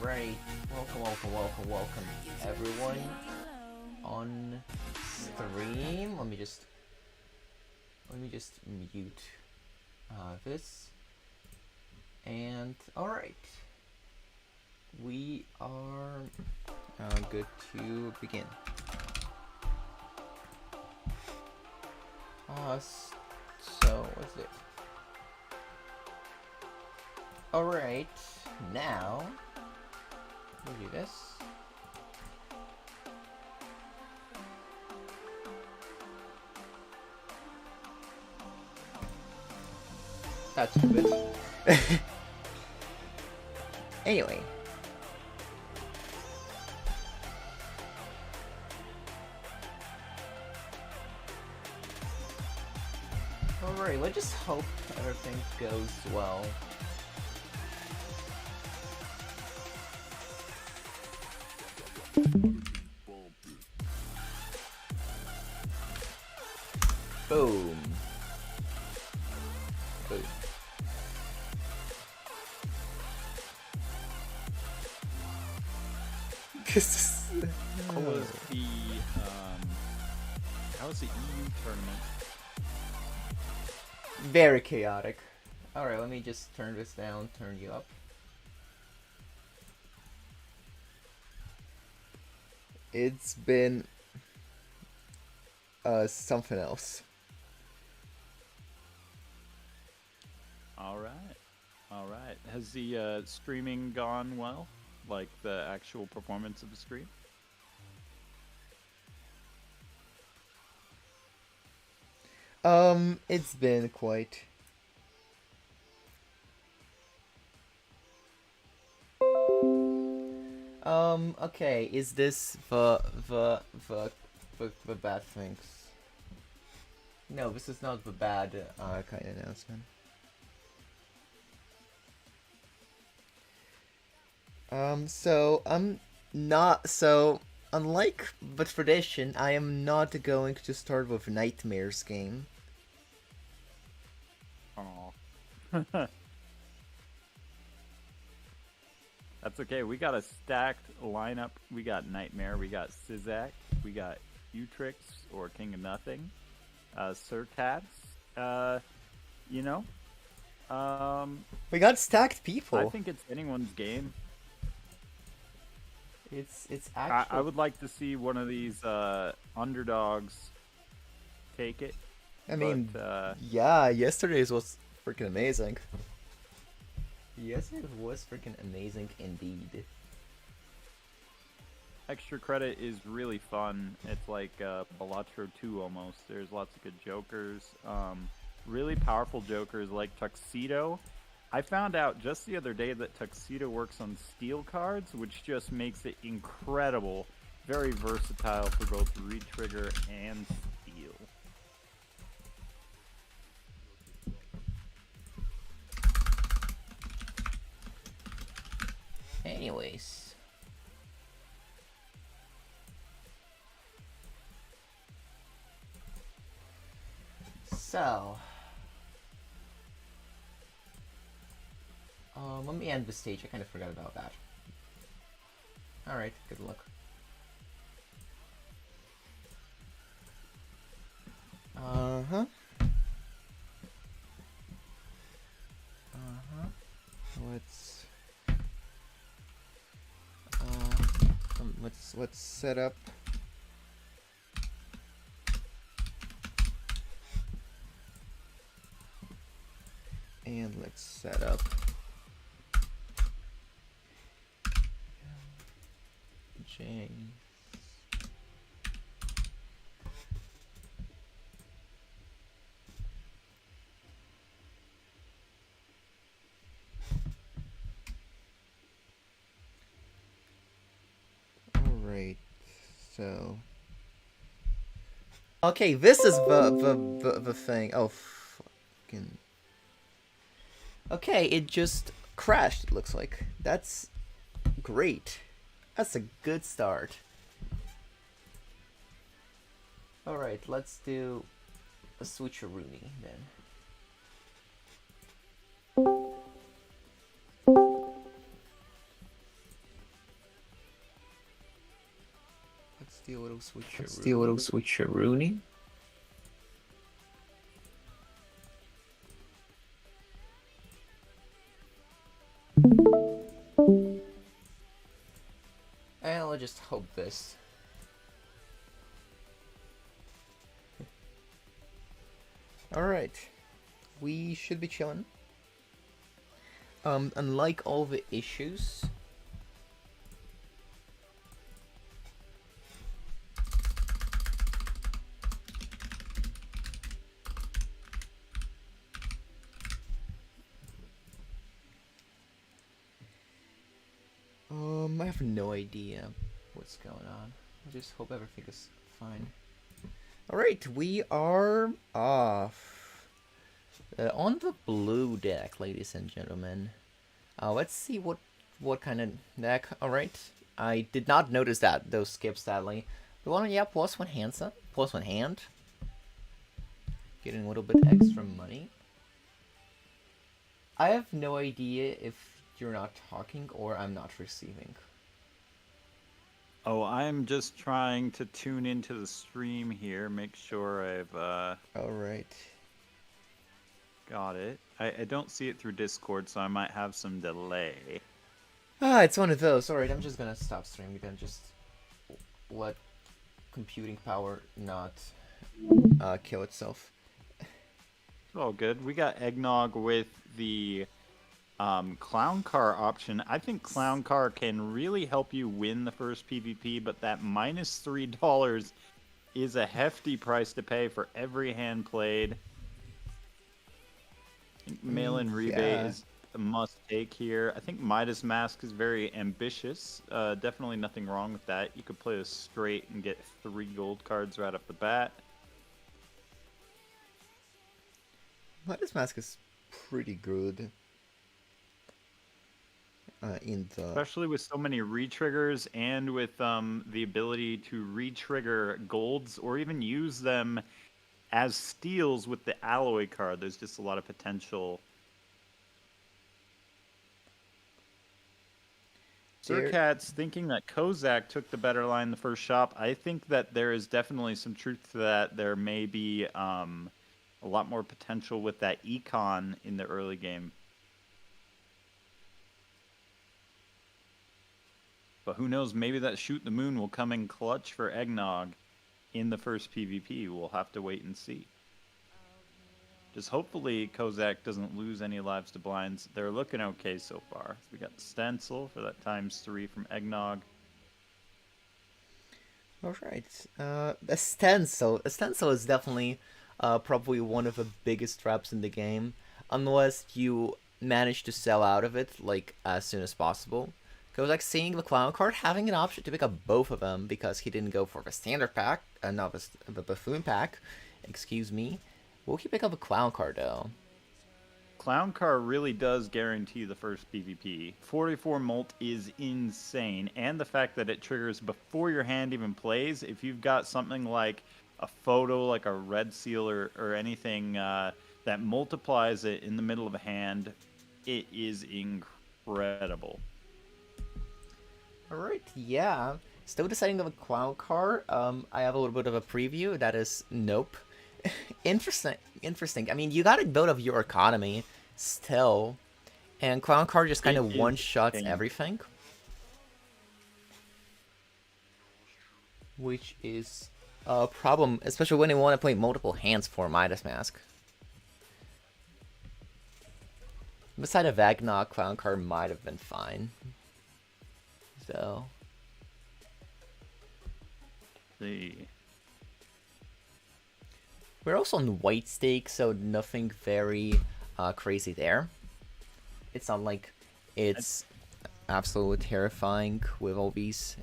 Alright, welcome everyone on stream. Let me just mute this. And alright, we are good to begin. So what's it? Alright, now we do this. That's stupid. Anyway. Alright, let's just hope everything goes well. Boom. Boom. How was the EU tournament? Very chaotic. Alright, let me just turn this down, turn you up. It's been something else. Alright. Has the streaming gone well? Like the actual performance of the stream? It's been quite. Okay, is this the bad things? No, this is not the bad kind of announcement. So I'm not unlike the tradition, I am not going to start with Nightmares game. Oh. That's okay. We got a stacked lineup. We got Nightmare. We got Sizak. We got Utrix or King of Nothing. Surtats. You know. We got stacked people. I think it's anyone's game. It's actually. I would like to see one of these underdogs take it. I mean, yeah, yesterday's was freaking amazing. Yes, it was freaking amazing indeed. Extra Credit is really fun. It's like Balatro 2 almost. There's lots of good jokers. Really powerful jokers like Tuxedo. I found out just the other day that Tuxedo works on steel cards, which just makes it incredible. Very versatile for both retrigger and steel. Anyways. So. Let me end the stage. I kind of forgot about that. Alright, good luck. Uh-huh. Let's set up. And let's set up James. So okay, this is the thing. Oh, fucking. Okay, it just crashed. It looks like that's great. That's a good start. All right, let's do a switcheroony then. Let's do a little switcheroo. Let's do a little switcheroony. And I'll just hope this. Alright. We should be chilling. Unlike all the issues. I have no idea what's going on. I just hope everything is fine. Alright, we are off. On the blue deck, ladies and gentlemen. Let's see what kind of deck. Alright. I did not notice that, those skips, sadly. The one, yeah, plus one hand, plus one hand. Getting a little bit extra money. I have no idea if you're not talking or I'm not receiving. Oh, I'm just trying to tune into the stream here, make sure I've Alright. got it. I don't see it through Discord, so I might have some delay. Ah, it's one of those. Alright, I'm just gonna stop streaming then. Just let computing power not kill itself. It's all good. We got eggnog with the clown car option. I think clown car can really help you win the first PvP, but that minus $3 is a hefty price to pay for every hand played. I think mail-in rebate is a must take here. I think Midas Mask is very ambitious. Definitely nothing wrong with that. You could play this straight and get 3 gold cards right off the bat. Midas Mask is pretty good. Especially with so many re-triggers and with the ability to re-trigger golds or even use them as steals with the alloy card. There's just a lot of potential. Sircat's thinking that Kozak took the better line in the first shop. I think that there is definitely some truth to that. There may be a lot more potential with that econ in the early game. But who knows, maybe that Shoot the Moon will come in clutch for Eggnog in the first PvP. We'll have to wait and see. Just hopefully Kozak doesn't lose any lives to blinds. They're looking okay so far. We got the Stencil for that ×3 from Eggnog. Alright. A Stencil. A Stencil is definitely probably one of the biggest traps in the game. Unless you manage to sell out of it, like, as soon as possible. Because, like, seeing the Clown card, having an option to pick up both of them because he didn't go for the Standard pack, not the Buffoon pack, excuse me. Will he pick up a Clown card, though? Clown card really does guarantee the first PvP. 44 molt is insane, and the fact that it triggers before your hand even plays. If you've got something like a photo, like a red seal or anything that multiplies it in the middle of a hand, it is incredible. Alright, yeah. Still deciding on a Clown card. I have a little bit of a preview. That is nope. Interesting. I mean, you gotta build up your economy still. And Clown card just kind of one-shots everything. Which is a problem, especially when you want to play multiple hands for Midas Mask. Beside a Vagnog, Clown card might have been fine. So. See. We're also on white stake, so nothing very crazy there. It's not like it's absolutely terrifying with all these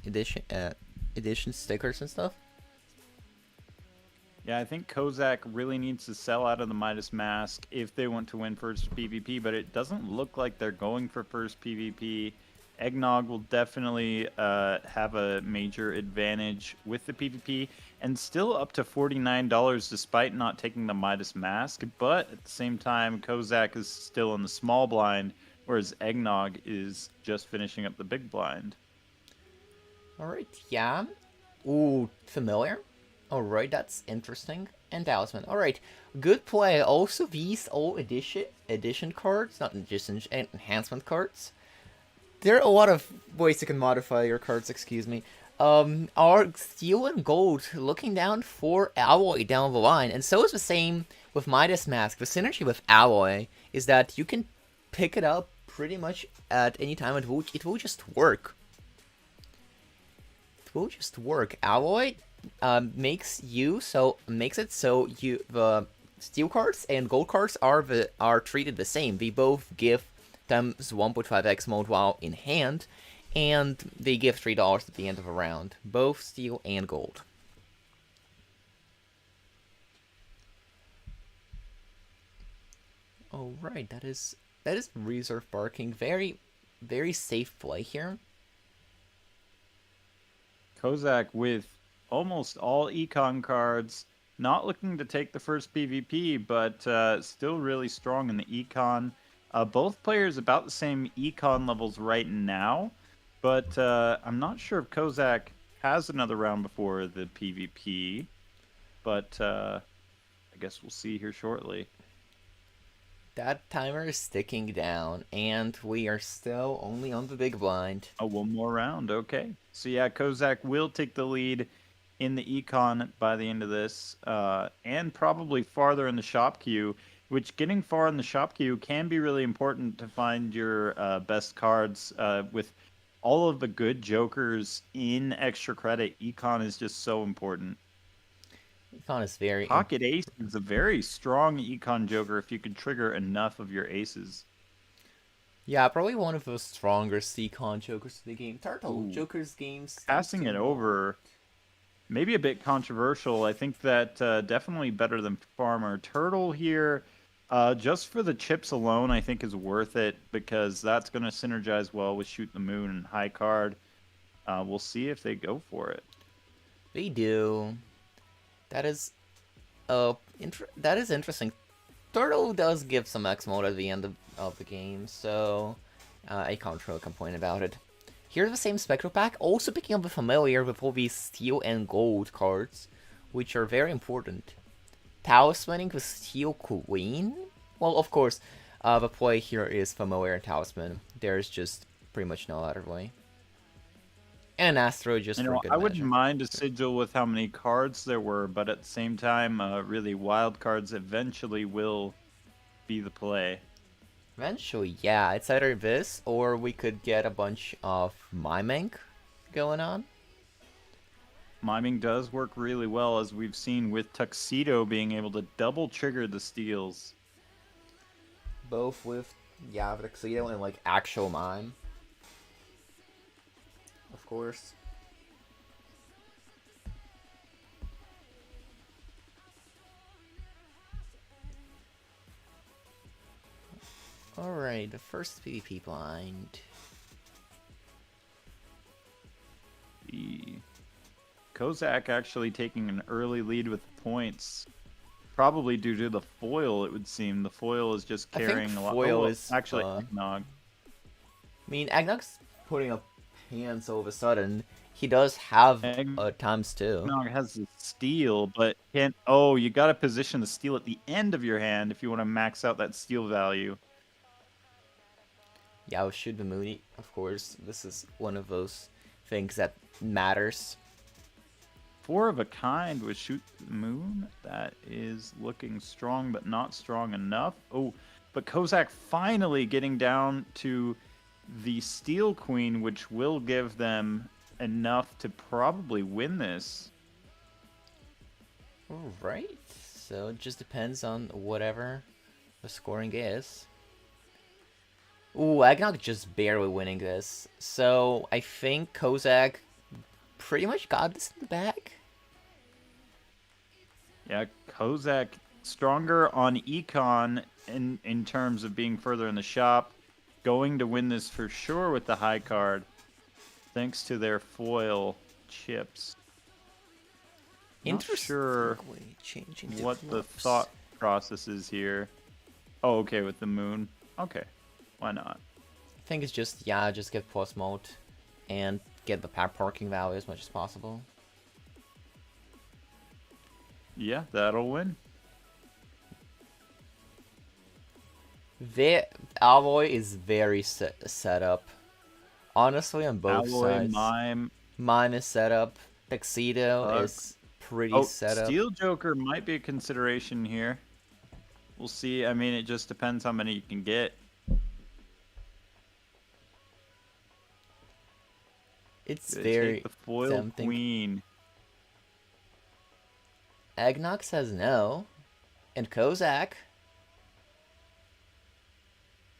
edition stickers and stuff. Yeah, I think Kozak really needs to sell out of the Midas Mask if they want to win first PvP, but it doesn't look like they're going for first PvP. Eggnog will definitely have a major advantage with the PvP, and still up to $49 despite not taking the Midas Mask, but at the same time, Kozak is still in the small blind, whereas Eggnog is just finishing up the big blind. Alright, yeah. Ooh, familiar. Alright, that's interesting. And Talisman. Alright, good play. Also, these all edition cards, not edition, enhancement cards. There are a lot of ways you can modify your cards, excuse me. Are steel and gold looking down for alloy down the line. And so is the same with Midas Mask. The synergy with alloy is that you can pick it up pretty much at any time. It will just work. It will just work. Alloy makes it so you the steel cards and gold cards are treated the same. They both give times 1.5x mode while in hand, and they give $3 at the end of a round, both steel and gold. Alright, that is reserve barking. Very, very safe play here. Kozak with almost all econ cards, not looking to take the first PvP, but still really strong in the econ. Both players about the same econ levels right now, but I'm not sure if Kozak has another round before the PvP, but I guess we'll see here shortly. That timer is ticking down, and we are still only on the big blind. Oh, one more round. Okay. So yeah, Kozak will take the lead in the econ by the end of this, and probably farther in the shop queue, which getting far in the shop queue can be really important to find your best cards. With all of the good jokers in extra credit, econ is just so important. Econ is very... Pocket Ace is a very strong econ joker if you can trigger enough of your aces. Yeah, probably one of the strongest econ jokers of the game. Turtle Ooh. Joker's games. Passing it over, maybe a bit controversial. I think that definitely better than Farmer Turtle here. Just for the chips alone, I think is worth it because that's going to synergize well with Shoot the Moon and High Card. We'll see if they go for it. They do. That is interesting. Turtle does give some X mode at the end of the game, so I can't really complain about it. Here's the same Spectral Pack, also picking up the familiar with all these steel and gold cards, which are very important. Talismaning with Steel Queen? Well, of course, the play here is familiar and Talisman. There's just pretty much no other way. And an Astro just for good I wouldn't measure. mind a sigil with how many cards there were, but at the same time, really wild cards eventually will be the play. Eventually, yeah, it's either this or we could get a bunch of miming going on. Miming does work really well, as we've seen with Tuxedo being able to double trigger the steals. Both with, yeah, Tuxedo and like actual mime. Of course. Alright, the first PvP blind. The Kozak actually taking an early lead with points. Probably due to the foil, it would seem. The foil is just carrying a lot. Foil is actually Eggnog. I mean, Eggnog's putting up hands all of a sudden. He does have times two. Eggnog has the steal, but can't. Oh, you got to position the steal at the end of your hand if you want to max out that steal value. Yeah, with Shoot the Moon, of course. This is one of those things that matters. 4 of a kind with Shoot the Moon. That is looking strong, but not strong enough. Oh, but Kozak finally getting down to the Steel Queen, which will give them enough to probably win this. Alright, so it just depends on whatever the scoring is. Ooh, Eggnog just barely winning this. So I think Kozak pretty much got this in the bag. Yeah, Kozak stronger on econ in terms of being further in the shop. Going to win this for sure with the high card, thanks to their foil chips. Not Interesting sure way changing the what the clubs. thought process is here. Oh, okay, with the moon. Okay, why not? I think it's just, yeah, just get plus mode and get the parking value as much as possible. Yeah, that'll win. The Alloy is very set up. Honestly, on both Alloy, sides. Mime. Mime is set up. Tuxedo is pretty Oh, set up. Steel Joker might be a consideration here. We'll see. I mean, it just depends how many you can get. It's They very take the foil tempting. queen. Eggnog says no. And Kozak.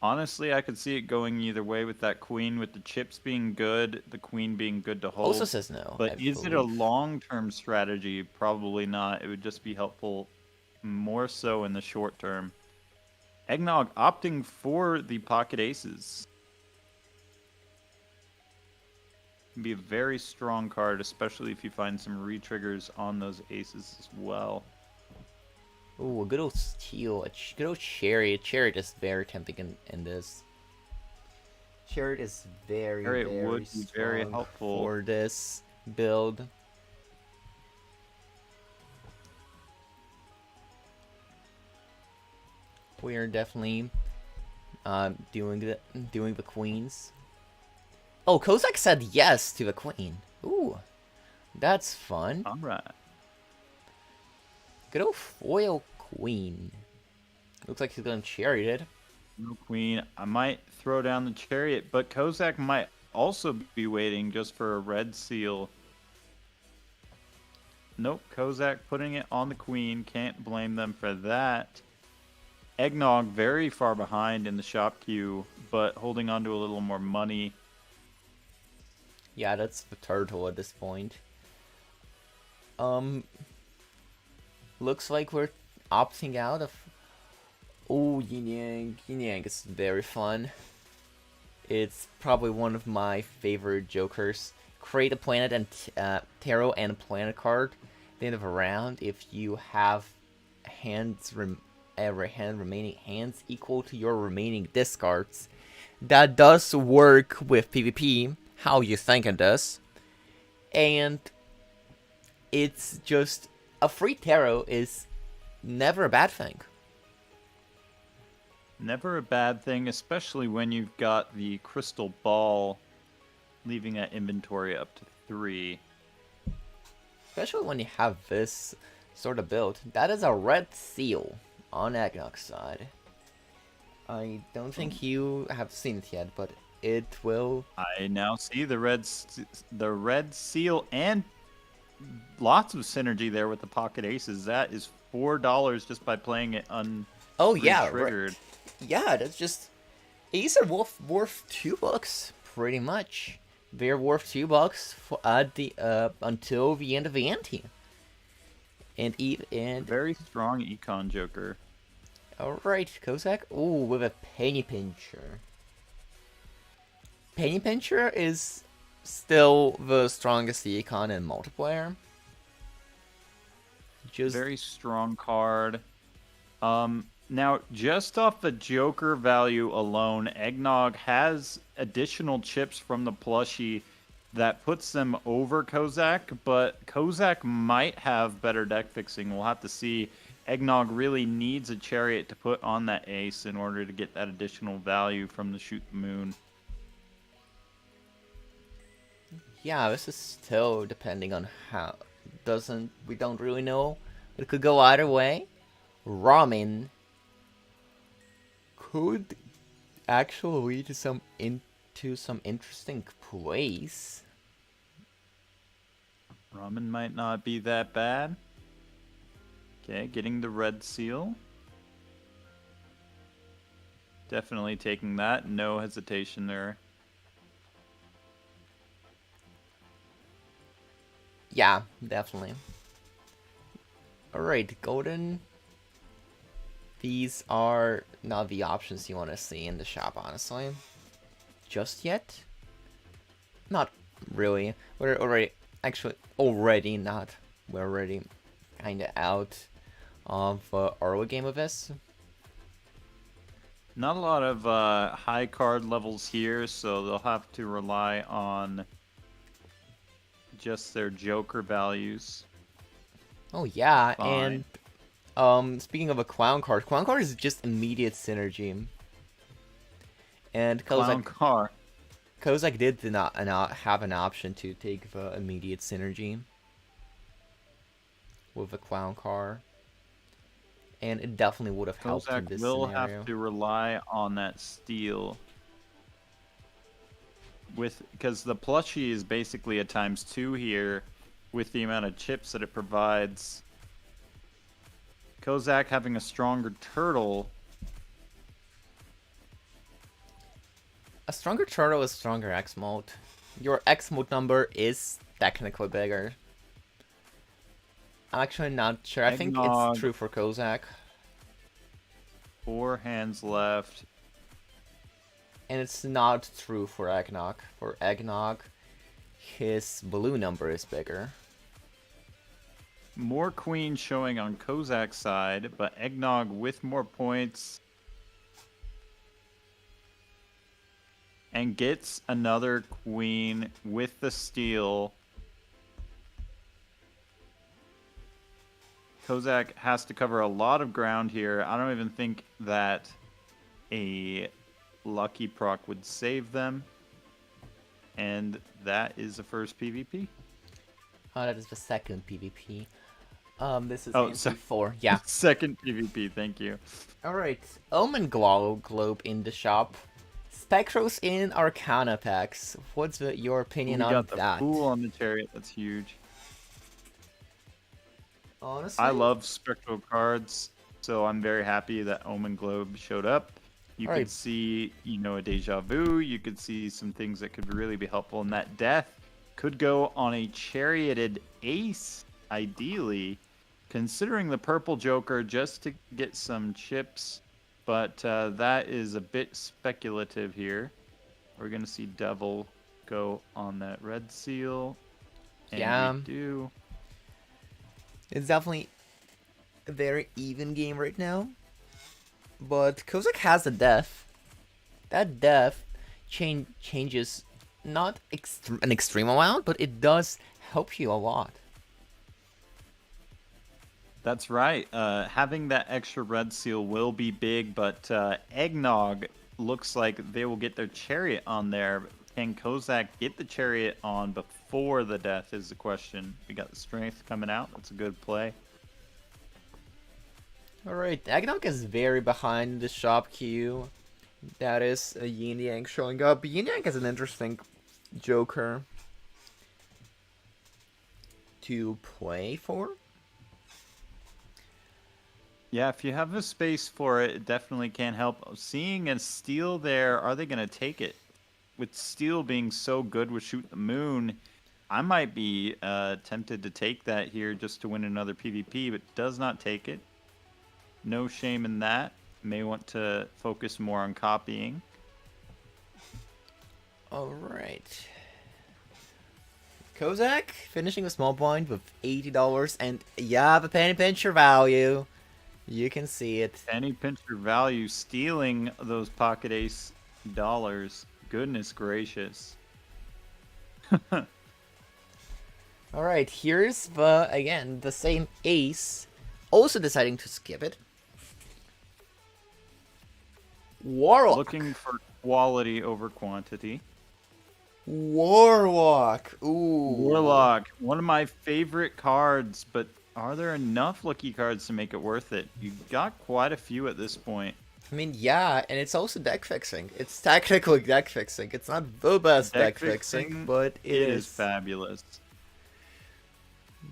Honestly, I could see it going either way with that queen, with the chips being good, the queen being good to hold. Also says no. But I is it a believe. long-term strategy? Probably not. It would just be helpful more so in the short term. Eggnog opting for the pocket aces. Can be a very strong card, especially if you find some re-triggers on those aces as well. Ooh, a good old steel. Good old chariot. Chariot is very tempting in this. Chariot is very, Chariot very would be very strong helpful. for this build. We are definitely doing the queens. Oh, Kozak said yes to the queen. Ooh, that's fun. All right. Good old foil queen. Looks like he's gonna chariot it. No queen. I might throw down the chariot, but Kozak might also be waiting just for a red seal. Nope, Kozak putting it on the queen. Can't blame them for that. Eggnog very far behind in the shop queue, but holding on to a little more money. Yeah, that's the turtle at this point. Looks like we're opting out of. Oh, Yin Yang. Yin Yang is very fun. It's probably one of my favorite jokers. Create a planet and tarot and a planet card. At the end of a round, if you have every hand remaining hands equal to your remaining discards, that does work with PvP. How you think it does, and it's just a free tarot is never a bad thing. Never a bad thing, especially when you've got the crystal ball, leaving that inventory up to 3. Especially when you have this sort of build. That is a red seal on Eggnog's side. I don't think you have seen it yet, but it will. I now see the red seal and lots of synergy there with the pocket aces. That is $4 just by playing it Oh yeah, triggered. Yeah, that's just. Aces are worth $2, pretty much. They're worth $2 for until the end of the ante. And Very strong econ joker. all right, Kozak. Ooh, with a penny pincher. Penny pincher is still the strongest econ in multiplayer. Just Very strong card. Now, just off the Joker value alone, Eggnog has additional chips from the plushie that puts them over Kozak, but Kozak might have better deck fixing. We'll have to see. Eggnog really needs a chariot to put on that ace in order to get that additional value from the Shoot the Moon. yeah, this is still depending on how. We don't really know. It could go either way. Ramen could actually lead to some interesting plays. Ramen might not be that bad. Okay, getting the red seal. Definitely taking that. No hesitation there. Yeah, definitely. Alright, golden. These are not the options you want to see in the shop, honestly. Just yet? Not really. We're already, actually, already not. We're already kinda out of early game of this. Not a lot of high card levels here, so they'll have to rely on just their Joker values. Oh yeah, Fine. and speaking of a clown card is just immediate synergy. And Clown car. Kozak did not have an option to take the immediate synergy with the clown car, and it definitely would have helped Kozak in this will have scenario. to rely on that steal. Because the plushie is basically a ×2 here with the amount of chips that it provides. Kozak having a stronger turtle. A stronger turtle is stronger X mode. Your X mode number is technically bigger. I'm actually not sure. I think it's Eggnog, true for Kozak. 4 hands left. And it's not true for Eggnog. For Eggnog, his blue number is bigger. More queen showing on Kozak's side, but Eggnog with more points. And gets another queen with the steal. Kozak has to cover a lot of ground here. I don't even think that a Lucky Proc would save them. And that is the first PvP. Oh, that is the second PvP. This is Oh, so 4. Yeah. second PvP, thank you. Alright. Omen Globe in the shop. Spectros in Arcana packs. What's your opinion We on got the that? Fool on the Chariot, that's huge. Honestly? I love Spectral cards, so I'm very happy that Omen Globe showed up. You Alright. could see, a Deja Vu. You could see some things that could really be helpful. And that Death could go on a Charioted Ace, ideally, considering the Purple Joker just to get some chips. But that is a bit speculative here. We're going to see Devil go on that Red Seal. And Yeah. we do. It's definitely a very even game right now. But Kozak has a death. That death changes not an extreme amount, but it does help you a lot. That's right. Having that extra red seal will be big, but Eggnog looks like they will get their chariot on there. Can Kozak get the chariot on before the death is the question. We got the strength coming out. That's a good play. Alright, Eggnog is very behind the shop queue. That is a Yin Yang showing up. Yin Yang is an interesting Joker to play for. Yeah, if you have a space for it, it definitely can help. Seeing a steal there, are they going to take it? With Steel being so good with Shoot the Moon, I might be tempted to take that here just to win another PvP, but does not take it. No shame in that. May want to focus more on copying. Alright. Kozak finishing a small blind with $80, and yeah, the penny pincher value. You can see it. Penny pincher value stealing those pocket ace dollars. Goodness gracious. Alright, here's again, the same ace. Also deciding to skip it. Warlock. Looking for quality over quantity. Warlock. Ooh. Warlock, one of my favorite cards, but are there enough lucky cards to make it worth it? You've got quite a few at this point. I mean, yeah, and it's also deck fixing. It's technically deck fixing. It's not the best deck fixing, but it is fabulous.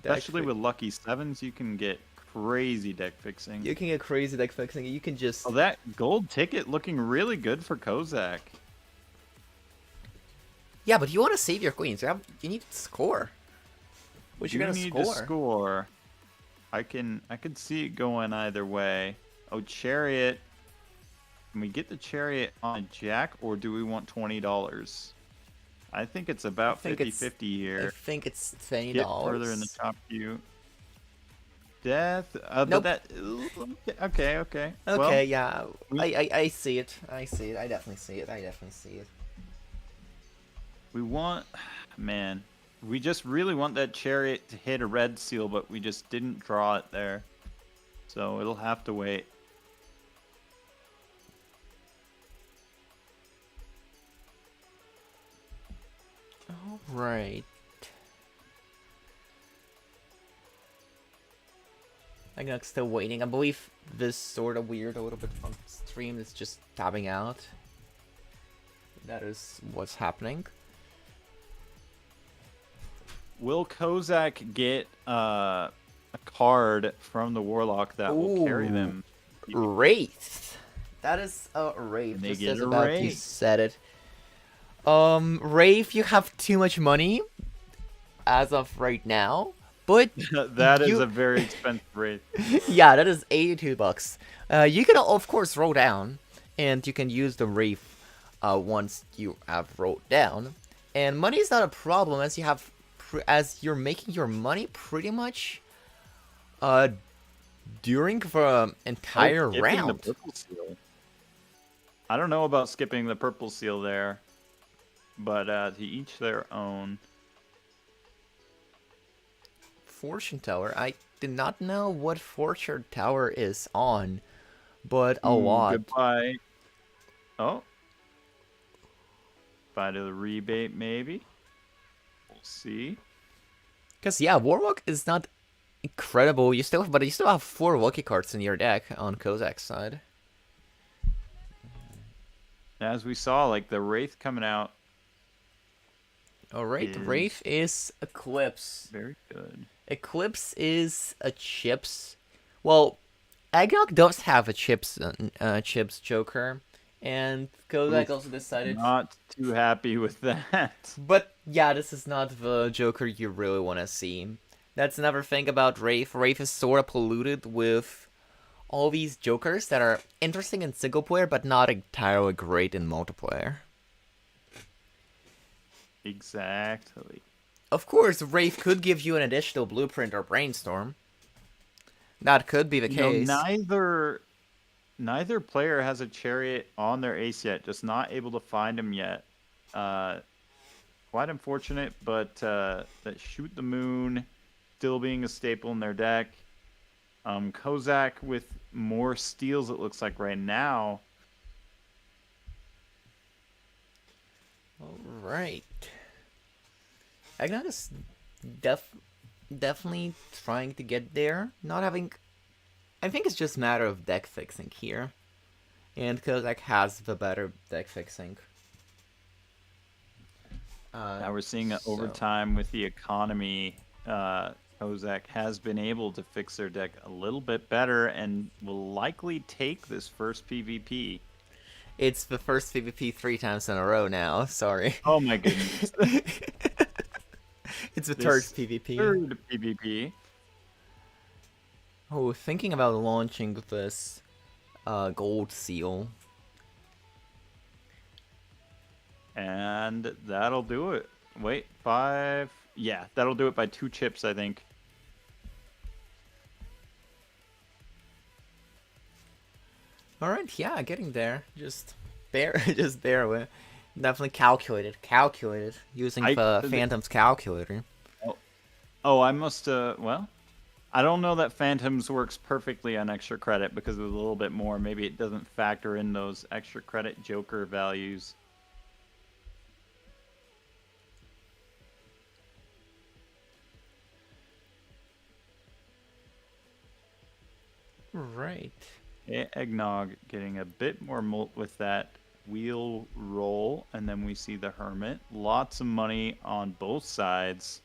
Especially with lucky sevens, you can get crazy deck fixing. You can get crazy deck fixing. You can just... Oh, that gold ticket looking really good for Kozak. Yeah, but you want to save your queens. You need to score. What you You gonna need to score? score. I can see it going either way. Oh, chariot. Can we get the chariot on a jack, or do we want $20? I think it's I about think 50-50 I here. think it's twenty Get further in the dollars. top queue. Death. But Nope. that. Okay, okay. Well, Okay, yeah. we I see it. I see it. I definitely see it. I definitely see it. we want, man. We just really want that chariot to hit a red seal, but we just didn't draw it there. So it'll have to wait. All right. I'm like still waiting. I believe this sort of weird a little bit on stream is just tabbing out. That is what's happening. Will Kozak get a card from the Warlock that will carry Ooh, them? Wraith. That is a Wraith. And they Just get as a about you Wraith. said it. Wraith, you have too much money as of right now, but That is you a very expensive Wraith. yeah, that is 82 bucks. You can of course roll down, and you can use the Wraith once you have rolled down. And money is not a problem as you have as you're making your money pretty much during the entire Skipping the round. purple seal. I don't know about skipping the purple seal there, but to each their own. Fortune Tower. I did not know what Fortune Tower is on, but a lot. Goodbye. Oh. Bye to the rebate, maybe. We'll see. Because yeah, Warlock is not incredible. You still have 4 lucky cards in your deck on Kozak's side. As we saw, like the Wraith coming out. Alright, Is Wraith is Eclipse. very good. Eclipse is a Chips. Well, Eggnog does have a Chips Joker, and Kozak Oof, also decided. Not too happy with that. But yeah, this is not the Joker you really want to see. That's another thing about Wraith. Wraith is sort of polluted with all these Jokers that are interesting in single player, but not entirely great in multiplayer. Exactly. Of course, Wraith could give you an additional blueprint or brainstorm. That could be the case. Neither player has a chariot on their ace yet. Just not able to find him yet. Quite unfortunate, but that Shoot the Moon still being a staple in their deck. Kozak with more steals, it looks like right now. Alright. Agnak is definitely trying to get there. Not having... I think it's just a matter of deck fixing here. And Kozak has the better deck fixing. Now we're seeing so- over time with the economy, Kozak has been able to fix their deck a little bit better and will likely take this first PvP. It's the first PvP 3 times in a row now. Sorry. Oh my goodness. It's the This third PvP. Third PvP. Oh, thinking about launching this gold seal. And that'll do it. Wait, 5. Yeah, that'll do it by 2 chips, I think. Alright, yeah, getting there. Just bear with. Definitely calculated. Using the Phantom's calculator. Oh, I must, well, I don't know that Phantoms works perfectly on extra credit because it was a little bit more. Maybe it doesn't factor in those extra credit Joker values. Right. Eggnog getting a bit more molt with that wheel roll, and then we see the Hermit. Lots of money on both sides.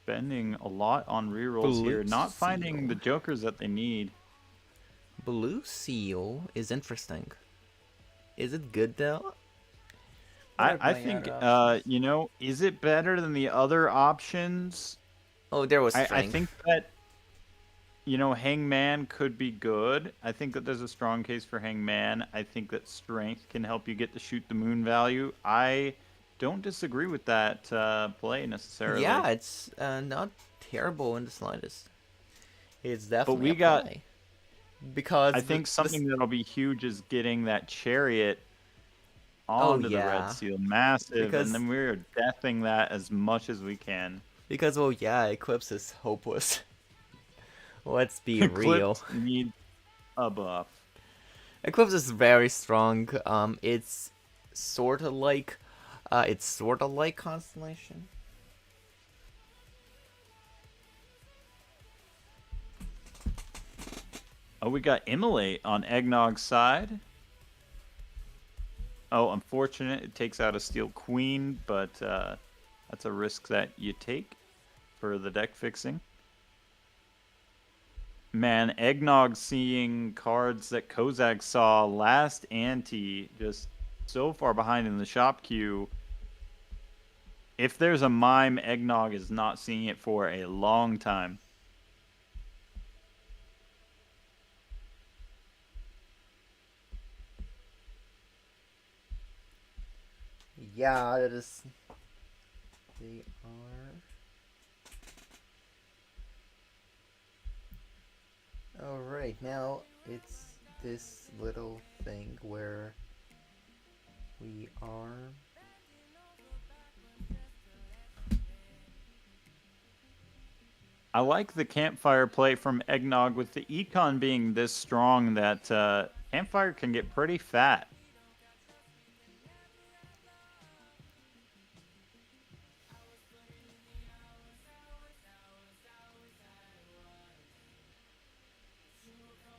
Spending a lot on rerolls here, not finding Seal. the jokers that they need. Blue seal is interesting. Is it good though? What are I my think other options? is it better than the other options? Oh, there was I strength. think that Hangman could be good. I think that there's a strong case for Hangman. I think that strength can help you get to shoot the moon value. I don't disagree with that play necessarily. Yeah, it's not terrible in the slightest. It's But definitely a we got, play I because think this. something that'll be huge is getting that chariot Oh onto the red yeah, seal, massive, and because then we're deathing that as much as we can. well yeah, Eclipse is hopeless. Let's be real. Eclipse needs a buff. Eclipse is very strong. It's sort of like Constellation. Oh, we got Immolate on Eggnog's side. Oh, unfortunate. It takes out a Steel Queen, but that's a risk that you take for the deck fixing. Man, Eggnog seeing cards that Kozak saw last ante, just so far behind in the shop queue. If there's a mime, Eggnog is not seeing it for a long time. Yeah, that is. They are. Alright, now it's this little thing where we are. I like the campfire play from Eggnog with the econ being this strong that campfire can get pretty fat.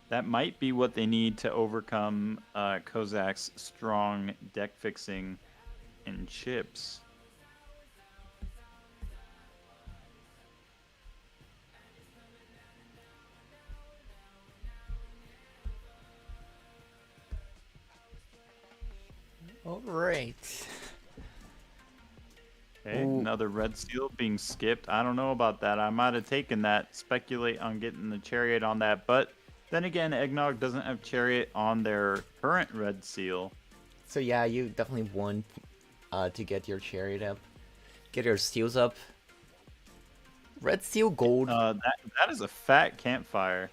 That might be what they need to overcome Kozak's strong deck fixing and chips. Alright. Okay, Ooh. another red seal being skipped. I don't know about that. I might have taken that, speculate on getting the chariot on that. But then again, Eggnog doesn't have chariot on their current red seal. So yeah, you definitely want to get your chariot up. Get your steals up. Red steel gold. That is a fat campfire.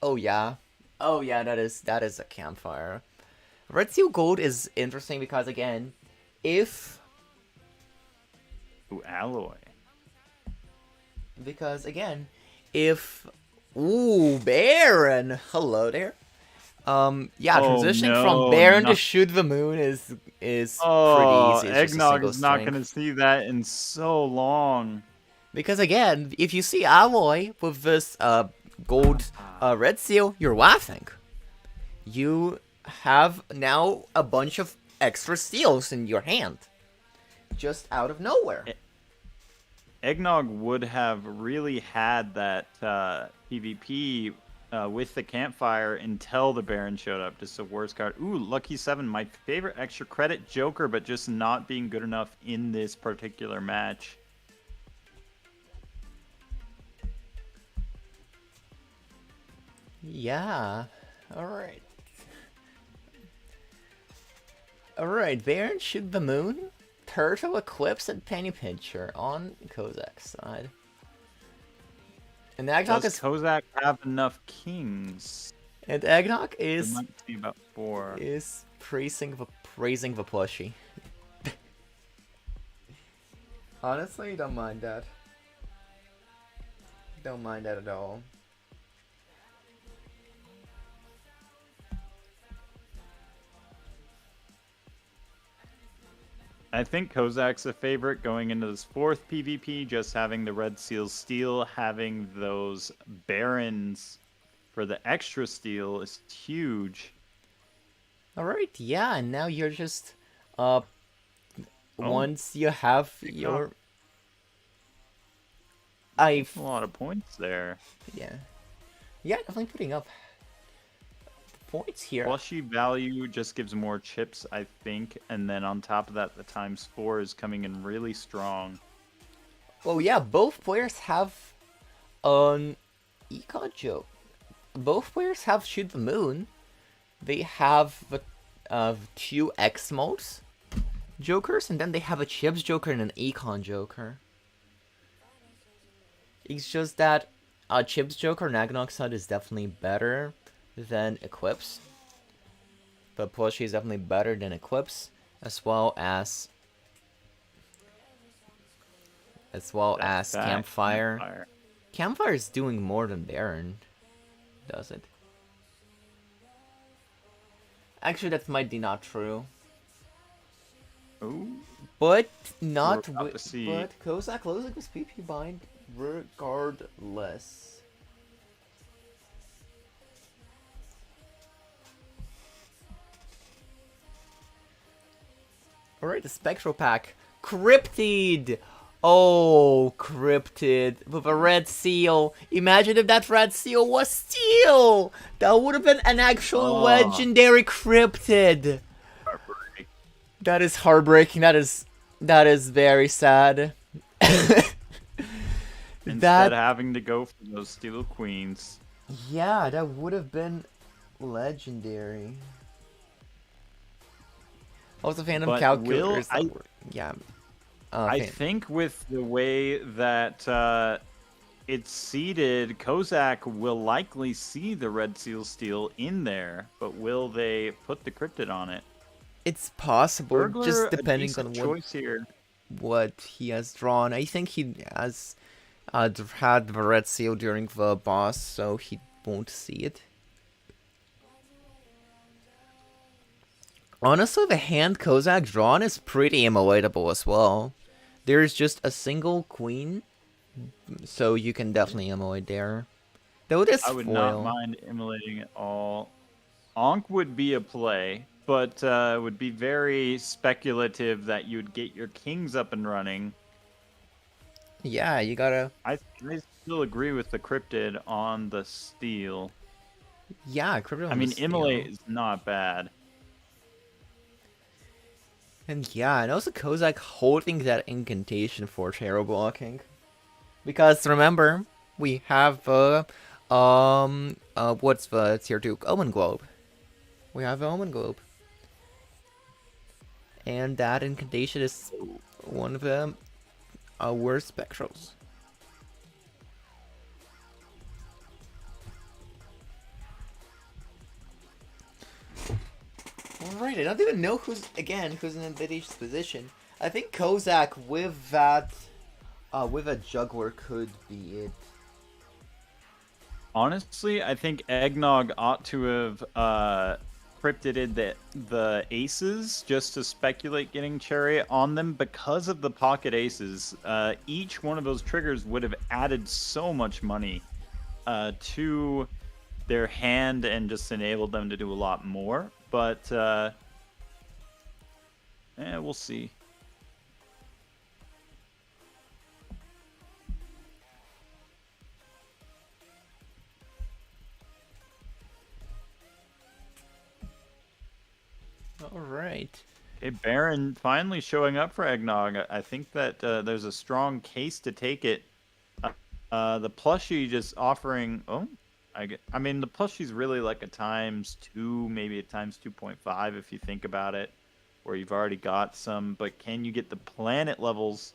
Oh yeah. Oh yeah, that is a campfire. Red steel gold is interesting because again, if Ooh, alloy. because again, if ooh Baron, hello there. Yeah, Oh transitioning from no, Baron to not. shoot the moon is pretty Oh, easy. It's just a Eggnog single is not string. going to see that in so long. Because again, if you see alloy with this gold red seal, you're laughing. You have now a bunch of extra steals in your hand, just out of nowhere. Eggnog would have really had that PvP with the campfire until the Baron showed up. Just a worst card. Ooh, Lucky 7, my favorite extra credit Joker, but just not being good enough in this particular match. Yeah. Alright. Alright, Baron shoot the moon, Turtle Eclipse, and Penny Pincher on Kozak's side. And Eggnog Does Kozak have enough kings? There is might be about 4. praising the plushie. Honestly, don't mind that. Don't mind that at all. I think Kozak's a favorite going into this 4th PvP, just having the Red Seal steal, having those Barons for the extra steal is huge. Alright, yeah, and now you're just Oh, once you have picked off your I a lot of points there. yeah. Yeah, definitely putting up points here. Plushie value just gives more chips, I think, and then on top of that, the ×4 is coming in really strong. Well, yeah, both players have an econ joke. Both players have Shoot the Moon. They have the two X modes jokers, and then they have a chips joker and an econ joker. It's just that chips joker Nagnok side is definitely better than Eclipse. But Plushie is definitely better than Eclipse, as well as That's back. Campfire. Campfire is doing more than Baron, does it? Actually, that might be not true. Ooh. But not We're about with. to see. But Kozak losing his PP bind regardless. Alright, the Spectral Pack. Cryptid! Oh, Cryptid with a red seal. Imagine if that red seal was steel! That would have been an actual legendary Cryptid. Heartbreak. That is heartbreaking. That is very sad. Instead of having to go for those Steel Queens. Yeah, that would have been legendary. Also, Phantom But Calculator. Yeah. I think with the way that it's seeded, Kozak will likely see the Red Seal Steel in there, but will they put the Cryptid on it? It's possible, Burglar, just depending on choice here. what he has drawn. I think he has had the red seal during the boss, so he won't see it. Honestly, the hand Kozak drawn is pretty emmulatable as well. There's just a single queen, so you can definitely emulate there. Though this I would foil. not mind emulating it all. Ankh would be a play, but it would be very speculative that you'd get your kings up and running. Yeah, you gotta. I still agree with the Cryptid on the Steel. Yeah, Cryptid. I mean, emulate is not bad. And yeah, and also Kozak holding that incantation for terror blocking. Because remember, we have what's the tier 2? Omen Globe. We have Omen Globe. And that incantation is one of the worst spectrals. Alright, I don't even know who's in Nvidia's position. I think Kozak with that, with a juggler could be it. Honestly, I think Eggnog ought to have cryptided the aces just to speculate getting Chariot on them because of the pocket aces. Each one of those triggers would have added so much money to their hand and just enabled them to do a lot more. But we'll see. All right. Okay, Baron finally showing up for Eggnog. I think that there's a strong case to take it. The plushie just offering. I mean, the plushie's really like a ×2, maybe a ×2.5 if you think about it, where you've already got some. But can you get the planet levels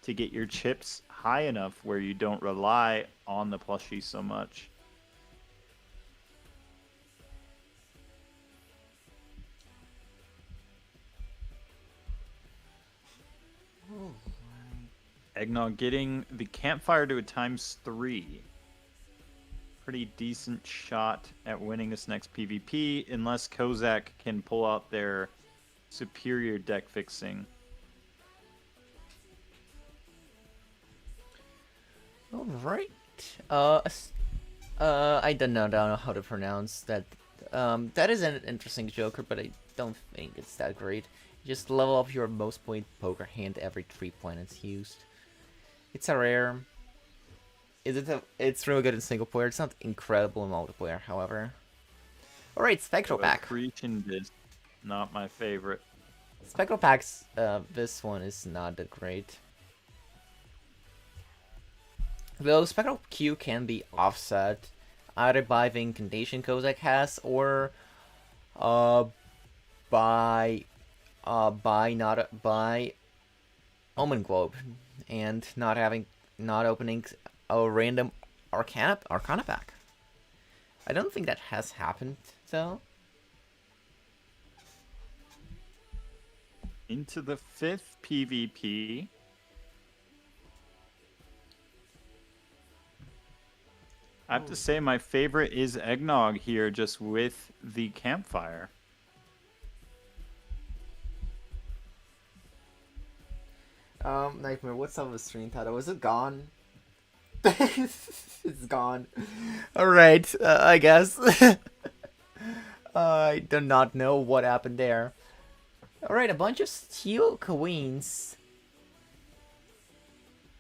to get your chips high enough where you don't rely on the plushie so much? Eggnog getting the campfire to a ×3. Pretty decent shot at winning this next PvP, unless Kozak can pull out their superior deck fixing. All right. I don't know how to pronounce that. That is an interesting Joker, but I don't think it's that great. Just level up your most point poker hand every 3 planets used. It's a rare. It's really good in single player. It's not incredible in multiplayer, however. All right, Spectral What Pack. Accretion Disc, not my favorite. Spectral Packs. This one is not that great. Though Spectral Q can be offset either by the incantation Kozak has or uh by not by Omen Globe and not opening a random Arcana pack. I don't think that has happened though. Into the 5th PvP. I have to say my favorite is Eggnog here, just with the campfire. Nightmare, what's up with stream title? Was it gone? It's gone. Alright, I guess. I do not know what happened there. Alright, a bunch of steel queens.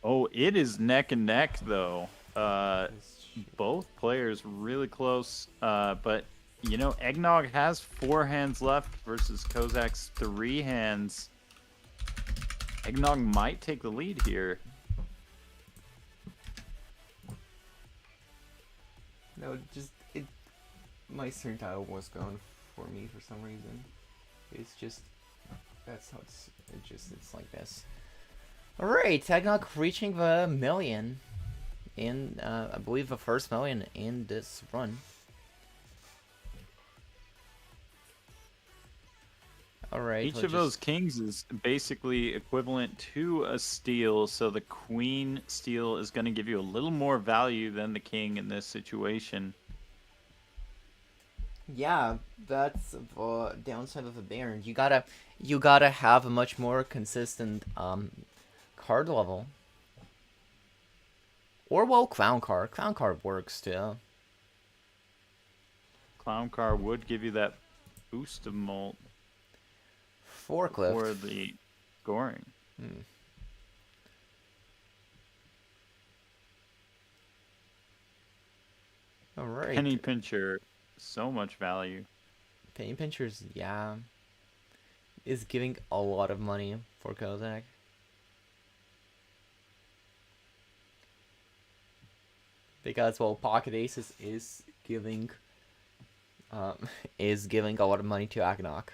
Oh, it is neck and neck, though. Both players really close, but, you know, Eggnog has 4 hands left versus Kozak's 3 hands. Eggnog might take the lead here. No, my stream title was gone for me for some reason. It's just, that's how it's like this. Alright, Eggnog reaching the million in, I believe the first million in this run. Alright. Each of those kings is basically equivalent to a steal, so the queen steal is going to give you a little more value than the king in this situation. Yeah, that's the downside of the Baron. You gotta have a much more consistent card level. Or well, Clown card. Clown card works too. Clown car would give you that boost of molt Forklift. for the scoring. Alright. Penny Pincher, so much value. Penny Pinchers, yeah, is giving a lot of money for Kozak. Because well, Pocket Aces is giving a lot of money to Eggnog.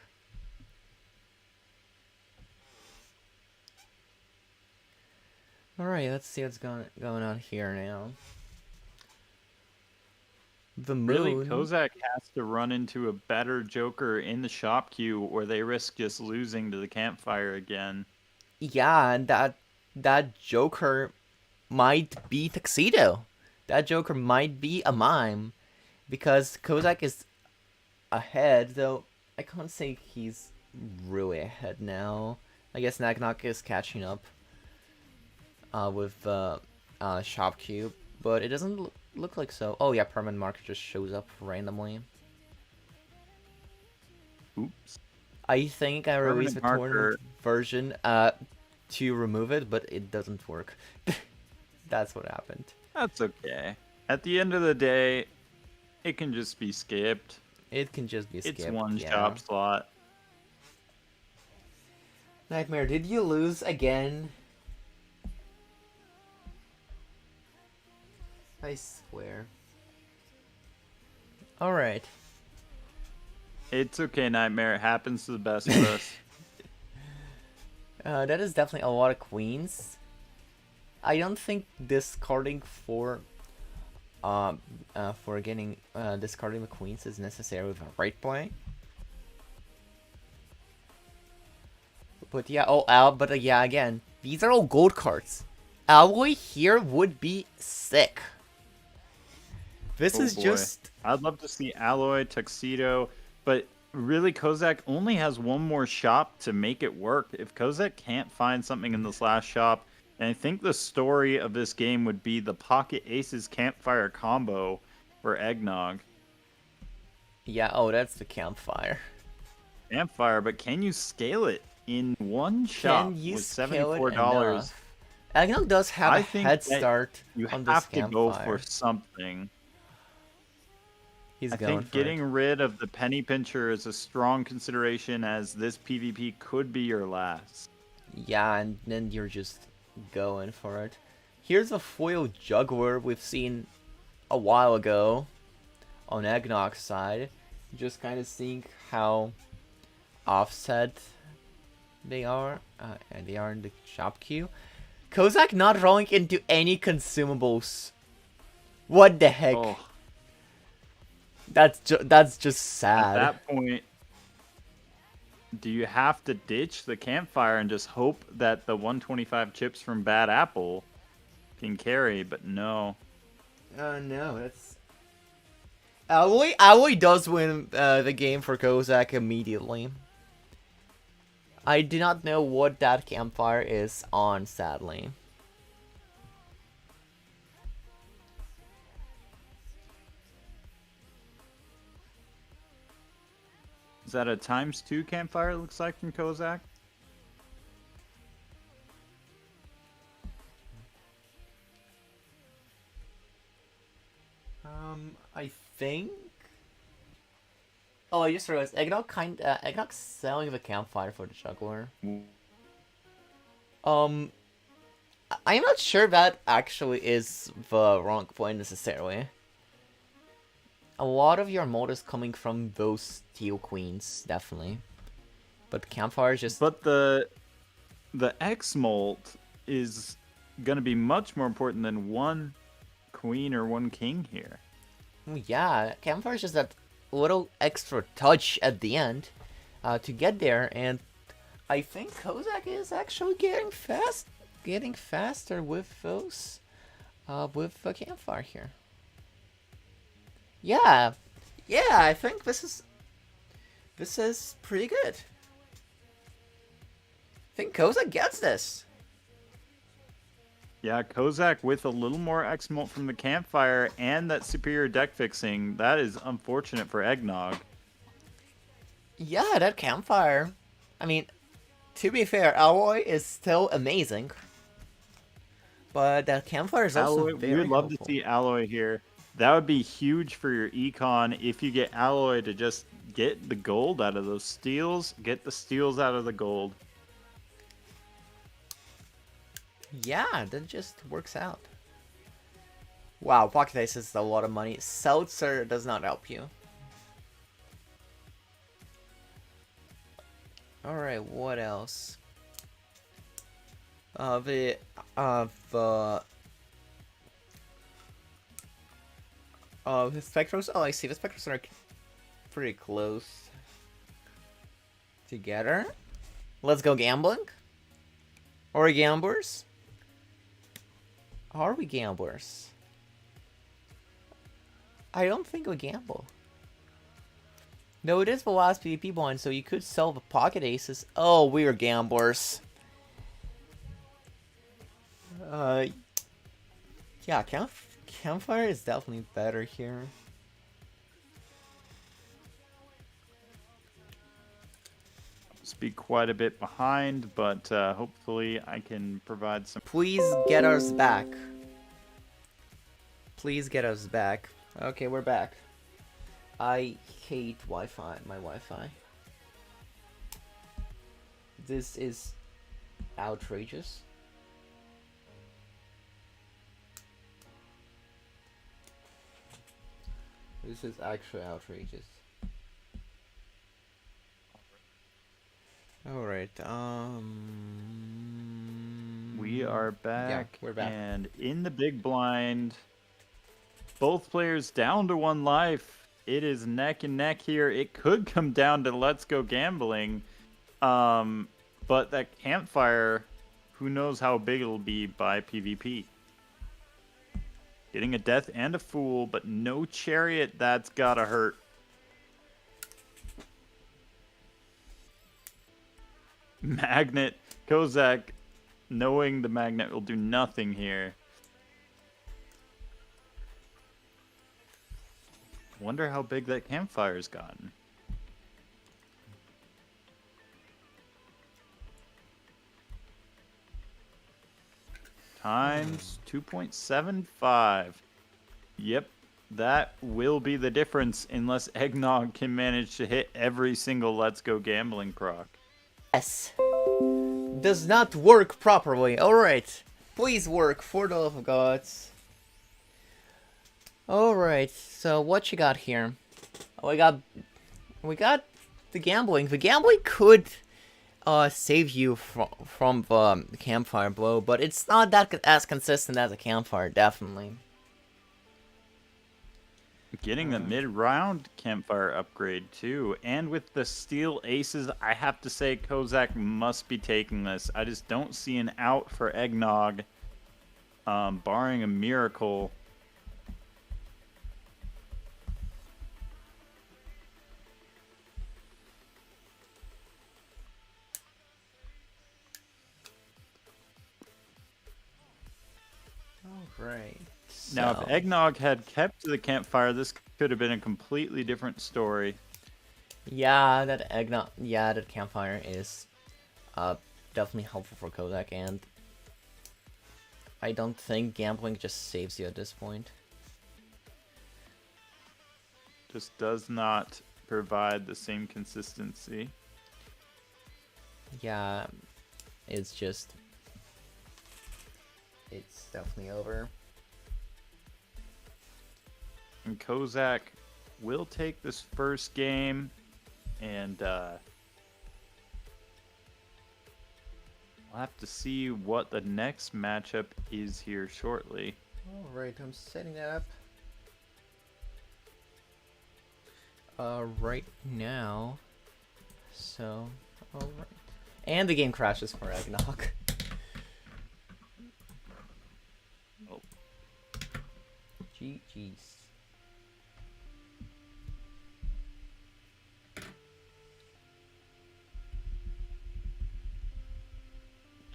Alright, let's see what's going on here now. The moon. Really, Kozak has to run into a better Joker in the shop queue, or they risk just losing to the campfire again. Yeah, and that Joker might be Tuxedo. That Joker might be a mime, because Kozak is ahead, though I can't say he's really ahead now. I guess Nagnok is catching up with shop queue, but it doesn't look like so. Oh yeah, permanent marker just shows up randomly. Oops. I think I released the Permanent marker. tournament version to remove it, but it doesn't work. That's what happened. That's okay. At the end of the day, it can just be skipped. It can just be skipped. It's one yeah. shop slot. Nightmare, did you lose again? I swear. Alright. It's okay, Nightmare. It happens to the best of us. That is definitely a lot of queens. I don't think discarding for getting discarding the queens is necessary with a right play. But yeah, but yeah, again, these are all gold cards. Alloy here would be sick. This is boy. just... I'd love to see Alloy, Tuxedo, but really Kozak only has one more shop to make it work. If Kozak can't find something in this last shop, and I think the story of this game would be the Pocket Aces Campfire combo for Eggnog. Yeah, oh, that's the campfire. Campfire, but can you scale it in one shop Can you with scale it $74? enough? Eggnog does have I a think head that start You on this have to campfire. go for something. He's I going think for it. getting rid of the penny pincher is a strong consideration as this PvP could be your last. Yeah, and then you're just going for it. Here's a foil juggler we've seen a while ago on Eggnog's side. Just kind of seeing how offset they are, and they are in the shop queue. Kozak not rolling into any consumables. What the heck? Oh, That's just at sad. that point, do you have to ditch the campfire and just hope that the 125 chips from Bad Apple can carry? But no. No, that's Alloy does win the game for Kozak immediately. I do not know what that campfire is on, sadly. Is that a ×2 campfire, it looks like, from Kozak? I think. Oh, I just realized Eggnog's selling the campfire for the juggler. Um, I'm not sure that actually is the wrong point necessarily. A lot of your mold is coming from those steel queens, definitely. But campfire is just. But the X molt is gonna be much more important than one queen or one king here. Yeah, campfire is just that little extra touch at the end to get there, and I think Kozak is actually getting faster with those, with the campfire here. Yeah, yeah, I think this is pretty good. I think Kozak gets this. Yeah, Kozak with a little more X molt from the campfire and that superior deck fixing. That is unfortunate for Eggnog. Yeah, that campfire. I mean, to be fair, Alloy is still amazing. But that campfire is also Alloy, we very would love to helpful. see Alloy here. That would be huge for your econ if you get Alloy to just get the gold out of those steals, get the steals out of the gold. Yeah, that just works out. Wow, Pocket Ace is a lot of money. Seltzer does not help you. Alright, what else? The Spectros. Oh, I see. The Spectros are pretty close together. Let's go gambling. Or gamblers? Are we gamblers? I don't think we gamble. No, it is the last PvP one, so you could sell the pocket aces. Oh, we are gamblers. Yeah, campfire is definitely better here. Be quite a bit behind, but hopefully I can provide some. Please get us back. Please get us back. Okay, we're back. I hate Wi-Fi. My Wi-Fi. This is outrageous. This is actually outrageous. Alright, We are back. Yeah, we're back. And in the big blind, both players down to 1 life. It is neck and neck here. It could come down to let's go gambling. But that campfire, who knows how big it'll be by PvP. Getting a death and a fool, but no chariot, that's gotta hurt. Magnet, Kozak, knowing the magnet will do nothing here. Wonder how big that campfire's gotten. Times 2.75. Yep. That will be the difference unless Eggnog can manage to hit every single Let's Go Gambling proc. Yes. Does not work properly. Alright. Please work, for the love of gods. Alright, so what you got here? Oh, we got the gambling. The gambling could save you from the campfire blow, but it's not that as consistent as a campfire, definitely. Getting the mid-round campfire upgrade too, and with the steel aces, I have to say Kozak must be taking this. I just don't see an out for Eggnog, barring a miracle. Alright. Now, if Eggnog had kept to the campfire, this could have been a completely different story. Yeah, that campfire is definitely helpful for Kodak, and I don't think gambling just saves you at this point. Just does not provide the same consistency. Yeah, it's definitely over. And Kozak will take this first game, and we'll have to see what the next matchup is here shortly. Alright, I'm setting that up right now. So, alright. And the game crashes for Eggnog. Oh. GG's.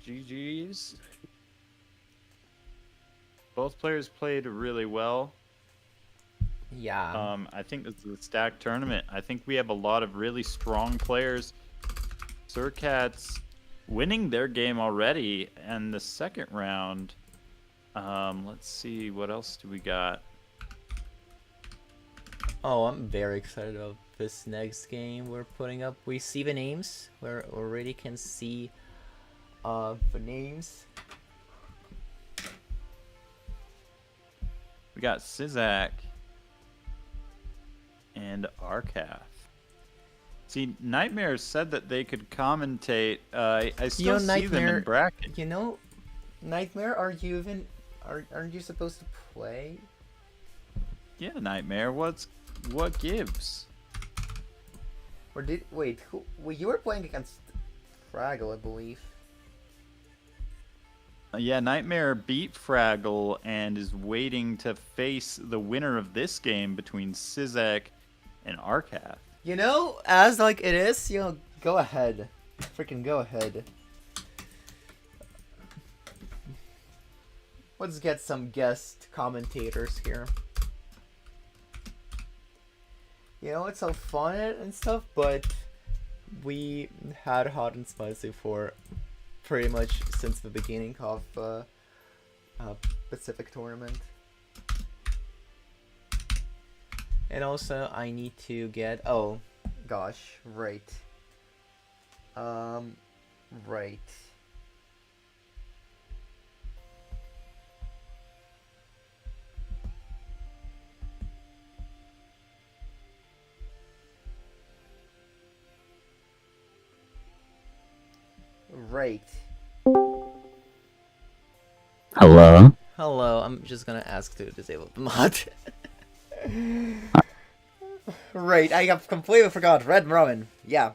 GG's. Both players played really well. Yeah. I think this is a stacked tournament. I think we have a lot of really strong players. Surcats winning their game already, and the second round. Let's see, what else do we got? Oh, I'm very excited about this next game we're putting up. We see the names. We already can see the names. We got Sizak and Arcath. See, Nightmare said that they could commentate. I still see them in bracket. You know, Nightmare, are you aren't you supposed to play? Yeah, Nightmare. What gives? Or well, you were playing against Fraggle, I believe. Yeah, Nightmare beat Fraggle and is waiting to face the winner of this game between Sizak and Arcath. You know, as like it is, you know, go ahead. Freaking go ahead. Let's get some guest commentators here. You know, it's so fun and stuff, but we had hot and spicy for pretty much since the beginning of Pacific tournament. And also, I need to get... Oh, gosh, right. Right. Right. Hello? Hello, I'm just gonna ask to disable the mod. Right, I have completely forgot. Red Roman, yeah.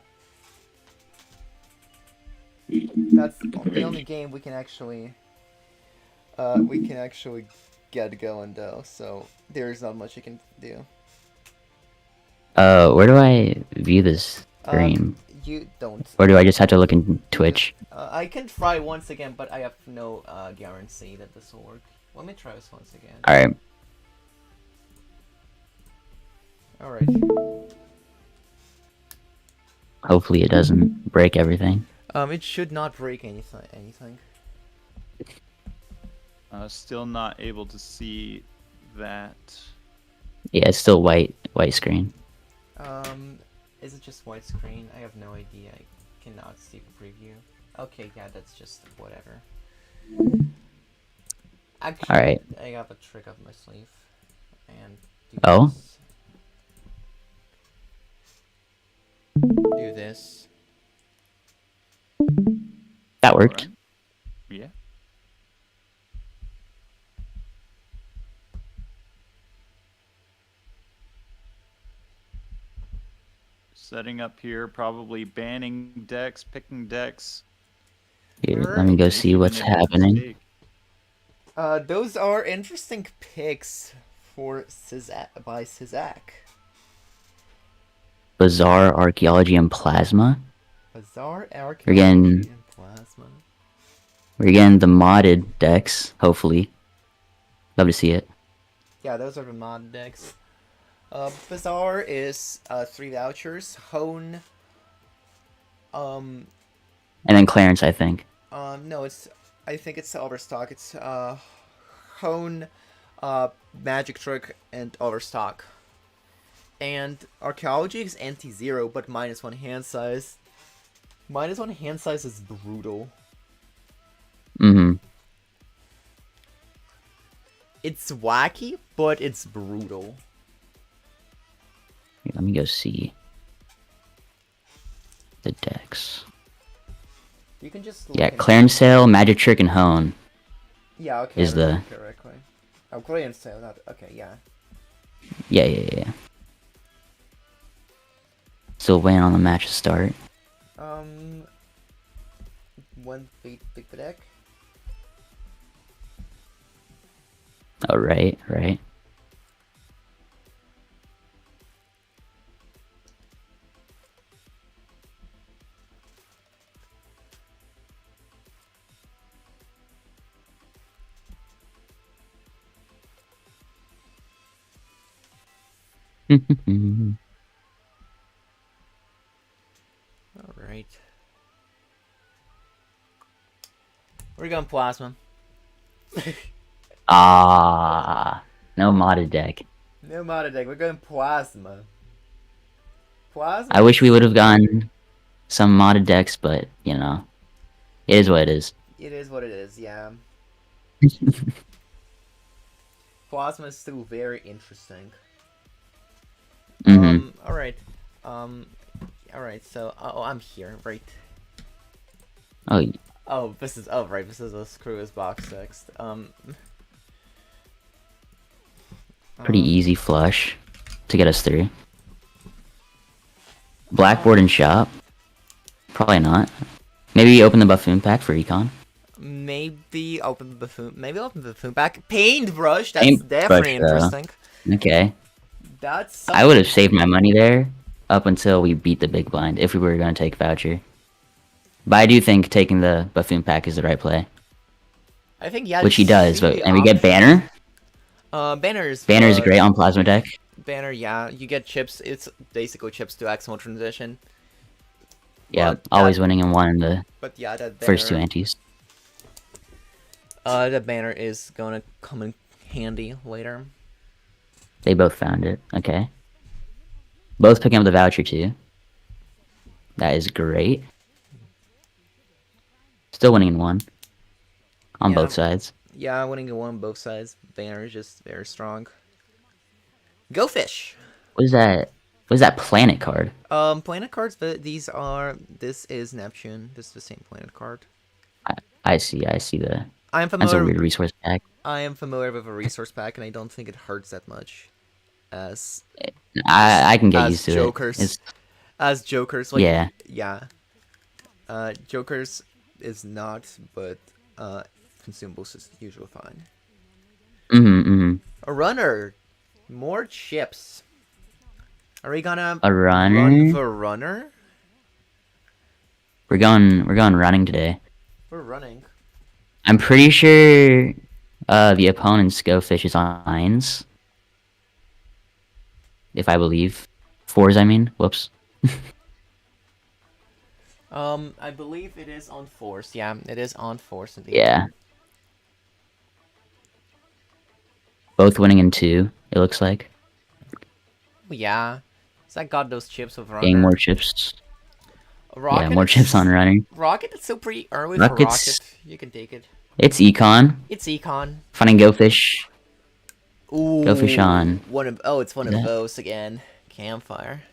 That's the only game we can actually get going though, so there's not much you can do. Where do I view this stream? You don't. Or do I just have to look in Twitch? I can try once again, but I have no guarantee that this will work. Let me try this once again. Alright. Alright. Hopefully it doesn't break everything. It should not break anything. Still not able to see that. Yeah, it's still white screen. Is it just widescreen? I have no idea. I cannot see the preview. Okay, yeah, that's just whatever. All Actually, right. I got a trick up my sleeve, and do Oh, this. Do this. that All right. worked. Yeah. Setting up here, probably banning decks, picking decks, Here, let me Alright. go see maybe even what's a deck happening. mistake. Those are interesting picks for by Sizak. Bizarre archaeology and plasma. Bizarre We're archaeology getting and plasma. we're getting the modded decks. Hopefully, love to see it. Yeah, those are the mod decks. Bizarre is 3 vouchers. Hone. Um. And then Clarence, I think. No, it's. I think it's Overstock. It's Hone, Magic Trick, and Overstock. And Archaeology is anti-zero, but -1 hand size. -1 hand size is brutal. Mm-hmm. It's wacky, but it's brutal. Here, let me go see the decks. You can just look Yeah, at Clarence Sale, Magic Trick, and Hone Yeah, okay, is I remember the correctly. Oh, clearance sale, not okay, yeah. yeah. Still waiting on the match to start. Um, one big deck. Oh right. All right. We're going plasma. Ah, no modded deck. No modded deck. We're going plasma. Plasma. I wish we would have gotten some modded decks, but you know, it is what it is. It is what it is. Yeah. Plasma is still very interesting. Mm-hmm. All right. All right. So, oh, I'm here. Right. Oh, Oh, this is. Oh, right. This is a screw his box text. pretty easy flush to get us through. Blackboard and shop. Probably not. Maybe open the buffoon pack for econ. Maybe open the buffoon. Maybe open the buffoon back. Paintbrush. That's Paintbrush, definitely though. interesting. Okay. That's. I would have saved my money there up until we beat the big blind if we were going to take voucher. But I do think taking the buffoon pack is the right play. I think yeah. Which he does, but the and we get option. banner. Banners. Banner's great on plasma deck. Banner, yeah. You get chips. It's basically chips to Aximal transition. Yeah, But always that- winning in one in the But yeah, that banner. first two antes. That banner is gonna come in handy later. They both found it. Okay. Both picking up the voucher too. That is great. Still winning in one. On Yeah. both sides. Yeah, winning in one on both sides. Banner is just very strong. Go fish. What is that? What is that planet card? Planet cards, but these are. This is Neptune. This is the same planet card. I see the. I am That's a familiar. weird resource pack. I am familiar with a resource pack, and I don't think it hurts that much. As I can get as used to jokers. it. It's, as jokers, like yeah. yeah. Jokers is not, but consumables is usually fine. A runner, more chips. Are we gonna A runner? run the runner? We're going running today. We're running. I'm pretty sure the opponent's Go Fish is on nines. If I believe. Fours, I mean. Whoops. I believe it is on force. Yeah, it is on force indeed. Yeah. Both winning in two, it looks like. Yeah. So I got those chips of Getting more runner. chips. Yeah, Rocket, more chips on it's runner. Rocket. It's still pretty early for Rockets. Rocket. You can take it. It's econ. It's econ. Finding Go Fish. Go Fish Ooh, on. it's one Is of that? those again. Campfire.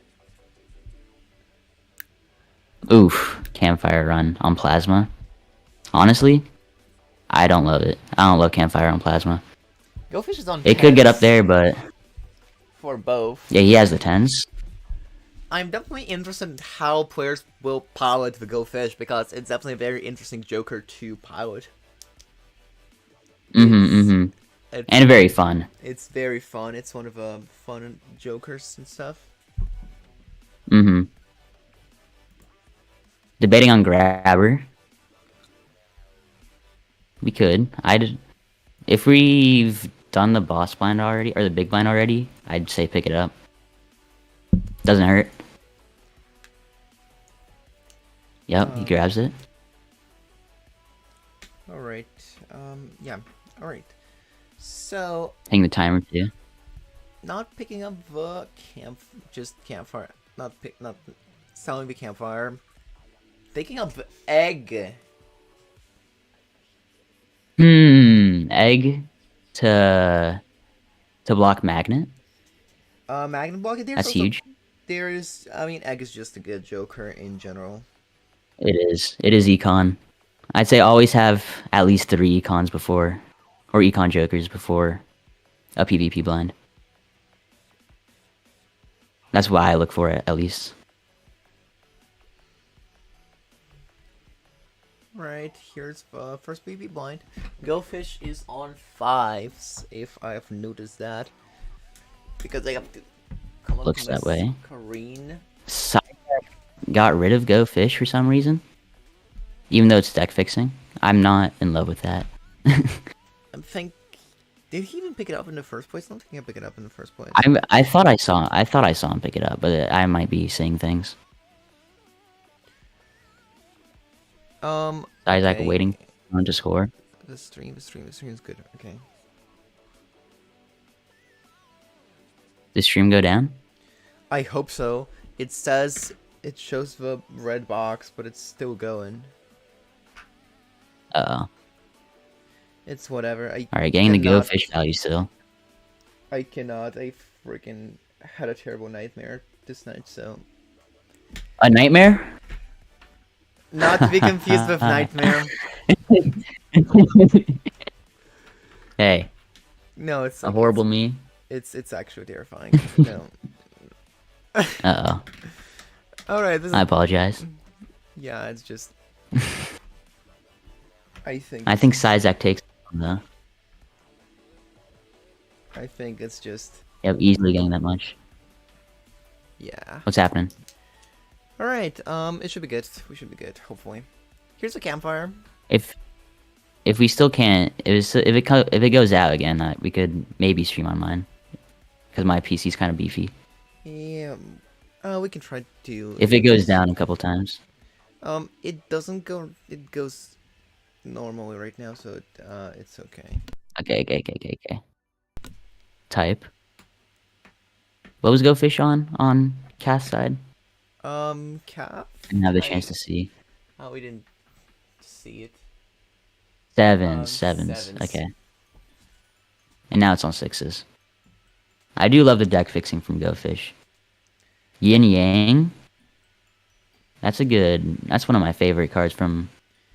Oof. Campfire run on Plasma. Honestly, I don't love it. I don't love Campfire on Plasma. Go Fish is on It could get up tens there, but for both. yeah, he has the tens. I'm definitely interested in how players will pilot the Go Fish because it's definitely a very interesting Joker to pilot. Mm-hmm, It's mm-hmm. it's And very fun. it's very fun. It's one of the fun Jokers and stuff. Mm-hmm. Debating on Grabber. We could. If we've done the boss blind already, or the big blind already, I'd say pick it up. Doesn't hurt. Yep, he grabs it. All right. Yeah. All right. So Hitting the timer too. not picking up the just campfire. Not selling the campfire. Picking up the egg. Egg to block magnet. Magnum block. There's That's also huge. I mean, egg is just a good Joker in general. It is. It is econ. I'd say always have at least 3 econs before, or econ jokers before a PvP blind. That's why I look for it at least. Right, here's the first BB blind. Goldfish is on fives, if I've noticed that. Because I have to come up Looks to that Miss way. Kareen. Got rid of Go Fish for some reason, even though it's deck fixing. I'm not in love with that. I think. Did he even pick it up in the first place? I don't think he picked it up in the first place. I thought I saw him pick it up, but I might be seeing things. Isaac Okay. waiting for him to score. The stream is good. Okay. Did stream go down? I hope so. It shows the red box, but it's still going. Uh-oh. It's whatever. Alright, getting the Go Fish value still. I cannot. I freaking had a terrible nightmare this night, so. A nightmare? Not to be confused with nightmare. Hey, No, it's a like, horrible me. It's actually terrifying. No. Uh-oh. All right. This I is, apologize. yeah, it's just. I think. I think Sizak takes it, though. I think it's just. Yep, easily getting that much. Yeah. What's happening? All right. It should be good. We should be good. Hopefully. Here's a campfire. If we still can't, if it goes out again, we could maybe stream on mine, because my PC's kind of beefy. Yeah. We can try to. If it goes down a couple times. It doesn't go. It goes normally right now, so it's okay. Okay. Type. What was Go Fish on cast side? Cap. Didn't have the chance to see. Oh, we didn't see it. Sevens. Sevens. Okay. And now it's on sixes. I do love the deck fixing from Go Fish. Yin Yang. That's one of my favorite cards from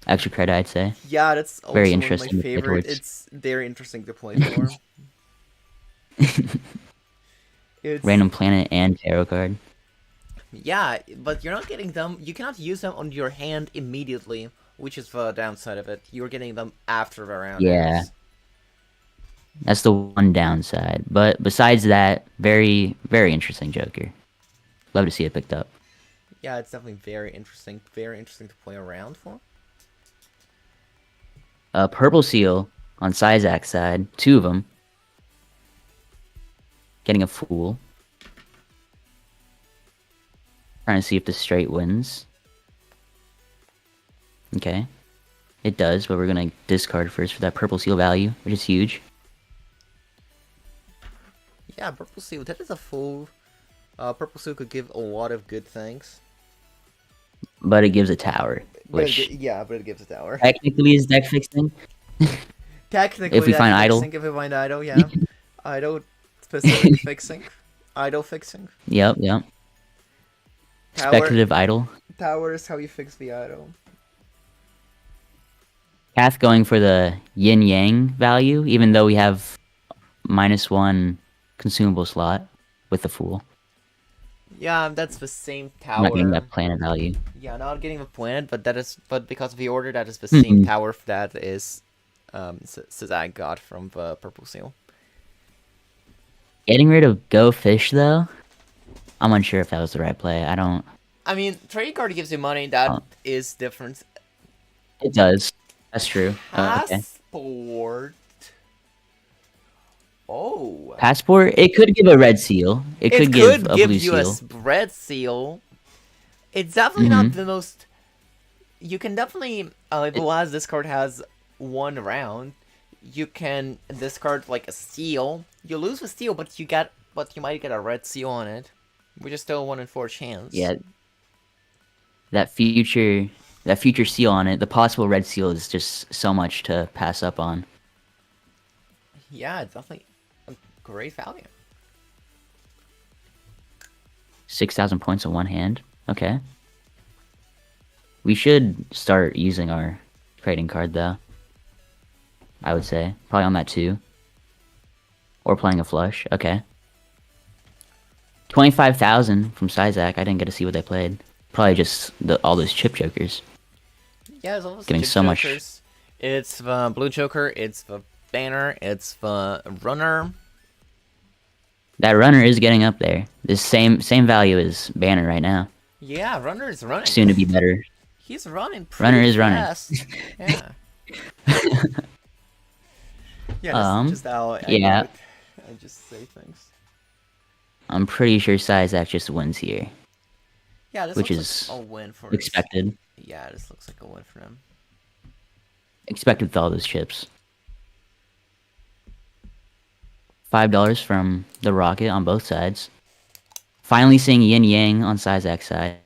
Extra Credit, I'd say. Yeah, that's also Very one of interesting my to play favorite. towards. It's very interesting to play for. It's Random planet and tarot card. yeah, but you're not getting them. You cannot use them on your hand immediately, which is the downside of it. You're getting them after the round. Yeah. ends. That's the one downside. But besides that, very, very interesting Joker. Love to see it picked up. Yeah, it's definitely very interesting. Very interesting to play around for. Purple Seal on Sizak's side. 2 of them. Getting a Fool. Trying to see if the straight wins. Okay. It does, but we're going to discard first for that Purple Seal value, which is huge. Yeah, purple seal. That is a full. Purple Suit could give a lot of good things, but it gives a tower, which yeah, but it gives a tower. technically is deck fixing. If Technically, we that's find idle. fixing if we find idle, yeah. Idle specific fixing. Idle fixing. Yep, yep. Tower Speculative idle. tower is how you fix the idle. Kath going for the yin yang value, even though we have -1 consumable slot with the fool. Yeah, that's the same I'm not getting tower. that planet value. Yeah, not getting the planet, but because of the order, that is the same Mm-mm. tower that is Sazag got from the Purple Seal. Getting rid of Go Fish though, I'm unsure if that was the right play. I don't. I mean, trading card gives you money. That Oh. is different. It does. That's true. Okay. Passport. Oh. Passport. It could give a red seal. It could give a blue you a seal. red seal. It's definitely not the most. You can definitely, as this card has one round, you can discard like a seal. You lose the seal, but you might get a red seal on it, which is still a 1 in 4 chance. Yeah. That future seal on it. The possible red seal is just so much to pass up on. Yeah, it's definitely a great value. 6,000 points in one hand. Okay. We should start using our trading card though. I would say probably on that too. Or playing a flush. Okay. 25,000 from Sizak. I didn't get to see what they played. Probably just all those chip jokers. Yeah, it's almost Giving chip so much- jokers. It's the blue joker. It's the banner. It's the runner. That runner is getting up there. The same value as banner right now. Yeah, runner is running. Soon to be better. He's running pretty Runner is running. fast. Yeah. Yeah, just how I yeah. do it. I just say things. I'm pretty sure Sizak just wins here. Yeah, this Which looks is like a win for expected. Yeah, this looks like a win for him. Expected with all those chips. $5 from the Rocket on both sides. Finally seeing Yin Yang on Sizak's side.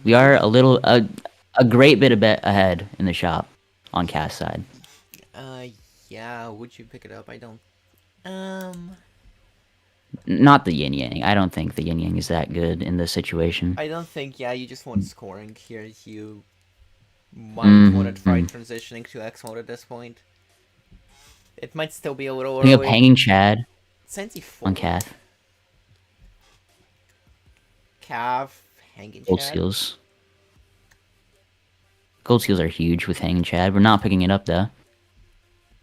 We are a great bit ahead in the shop on Cass side. Yeah, would you pick it up? I don't. Not the Yin Yang. I don't think the Yin Yang is that good in this situation. I don't think. Yeah, you just want scoring here. You might want to try transitioning to X mode at this point. It might still be a little Picking up early. Hanging Chad Sensi on Cath. Calf, Hanging Gold Chad. Seals. Gold Seals are huge with Hanging Chad. We're not picking it up though.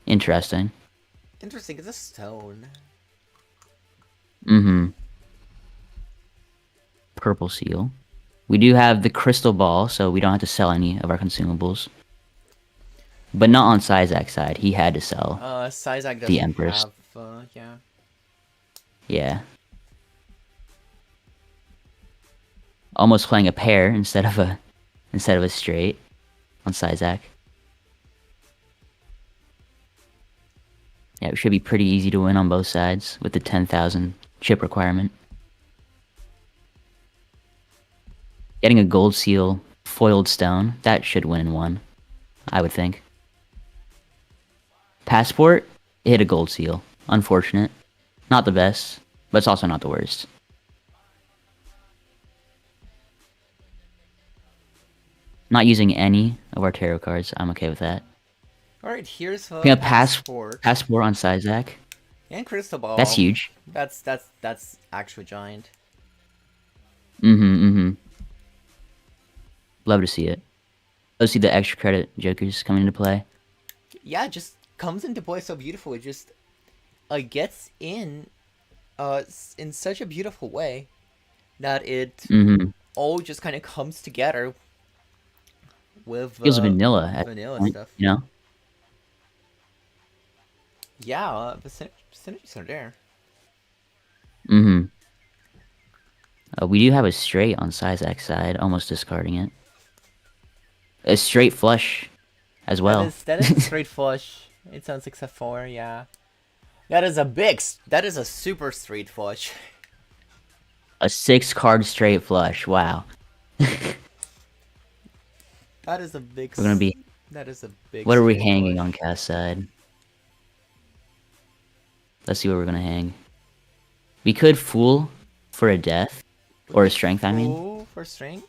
Interesting. Interesting, it's a stone. Purple Seal. We do have the Crystal Ball, so we don't have to sell any of our consumables. But not on Sizak's side. He had to sell. Sizak doesn't The Empress. have, yeah. Yeah. Almost playing a pair instead of a straight on Sizak. Yeah, it should be pretty easy to win on both sides with the 10,000 chip requirement. Getting a gold seal foiled stone, that should win in one, I would think. Passport, it hit a gold seal. Unfortunate. Not the best, but it's also not the worst. Not using any of our tarot cards, I'm okay with that. Alright, here's Picking up passport. Passport on Sizak. And Crystal Ball. That's huge. That's actually giant. Love to see it. Let's see the extra credit jokers coming into play. Yeah, it just comes into play so beautiful. It just gets in such a beautiful way that it all just kind of comes together with Feels vanilla at vanilla point, stuff. you know? Yeah, the synergies are there. We do have a straight on Sizak's side, almost discarding it. A straight flush as well. That is a straight flush. It sounds except for, yeah. That is a super straight flush. A 6-card straight flush. Wow. That is a big. We're gonna be. That is a big What are we straight hanging on flush. cast side? Let's see what we're gonna hang. We could fool for a death We or a could strength. I mean, fool for strength.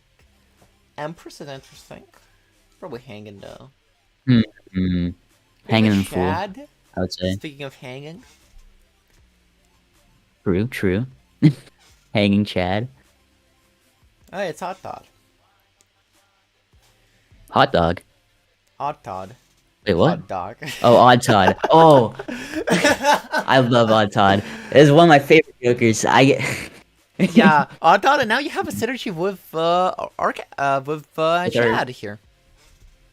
Empress is interesting. Probably hanging though. hmm, Maybe hanging a and fool. Shad. I would say. Speaking of hanging, True. True. Hanging Chad. oh, it's Hot Todd. Hot dog. Hot Todd. Wait, what? Hot dog. Oh, Odd Todd. Oh, I love Odd Todd. It's one of my favorite jokers. I get. Yeah, Hot Todd, and now you have a synergy with With our- Shad here.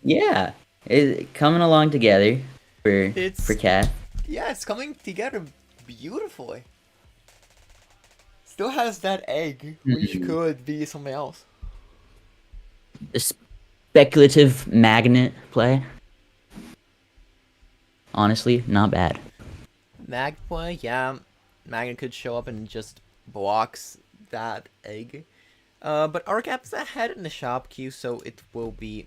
Yeah, it coming along together for It's Cat. yeah, it's coming together beautifully. Still has that egg, which Mhm. could be something else. The speculative magnet play. Honestly, not bad. Magpie, yeah, Magnet could show up and just blocks that egg. But Arcap's ahead in the shop queue, so it will be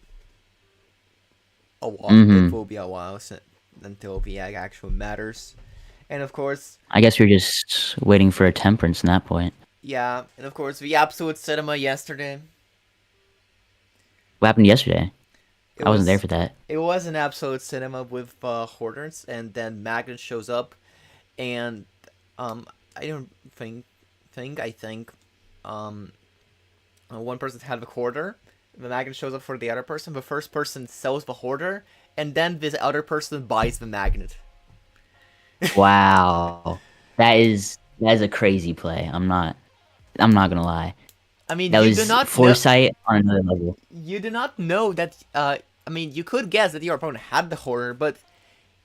a while. Mhm. It will be a while until the egg actually matters. And of course, I guess we're just waiting for a temperance in that point. yeah, and of course, the absolute cinema yesterday. What happened yesterday? It I wasn't there was- for that. It was an absolute cinema with Hoarders, and then Magnet shows up, and I don't I think one person had the Hoarder, the Magnet shows up for the other person, the first person sells the Hoarder, and then this other person buys the Magnet. Wow, that is a crazy play. I'm not gonna lie. I mean, That you was do not know, foresight on another level. you do not know that. I mean, you could guess that your opponent had the Hoarder, but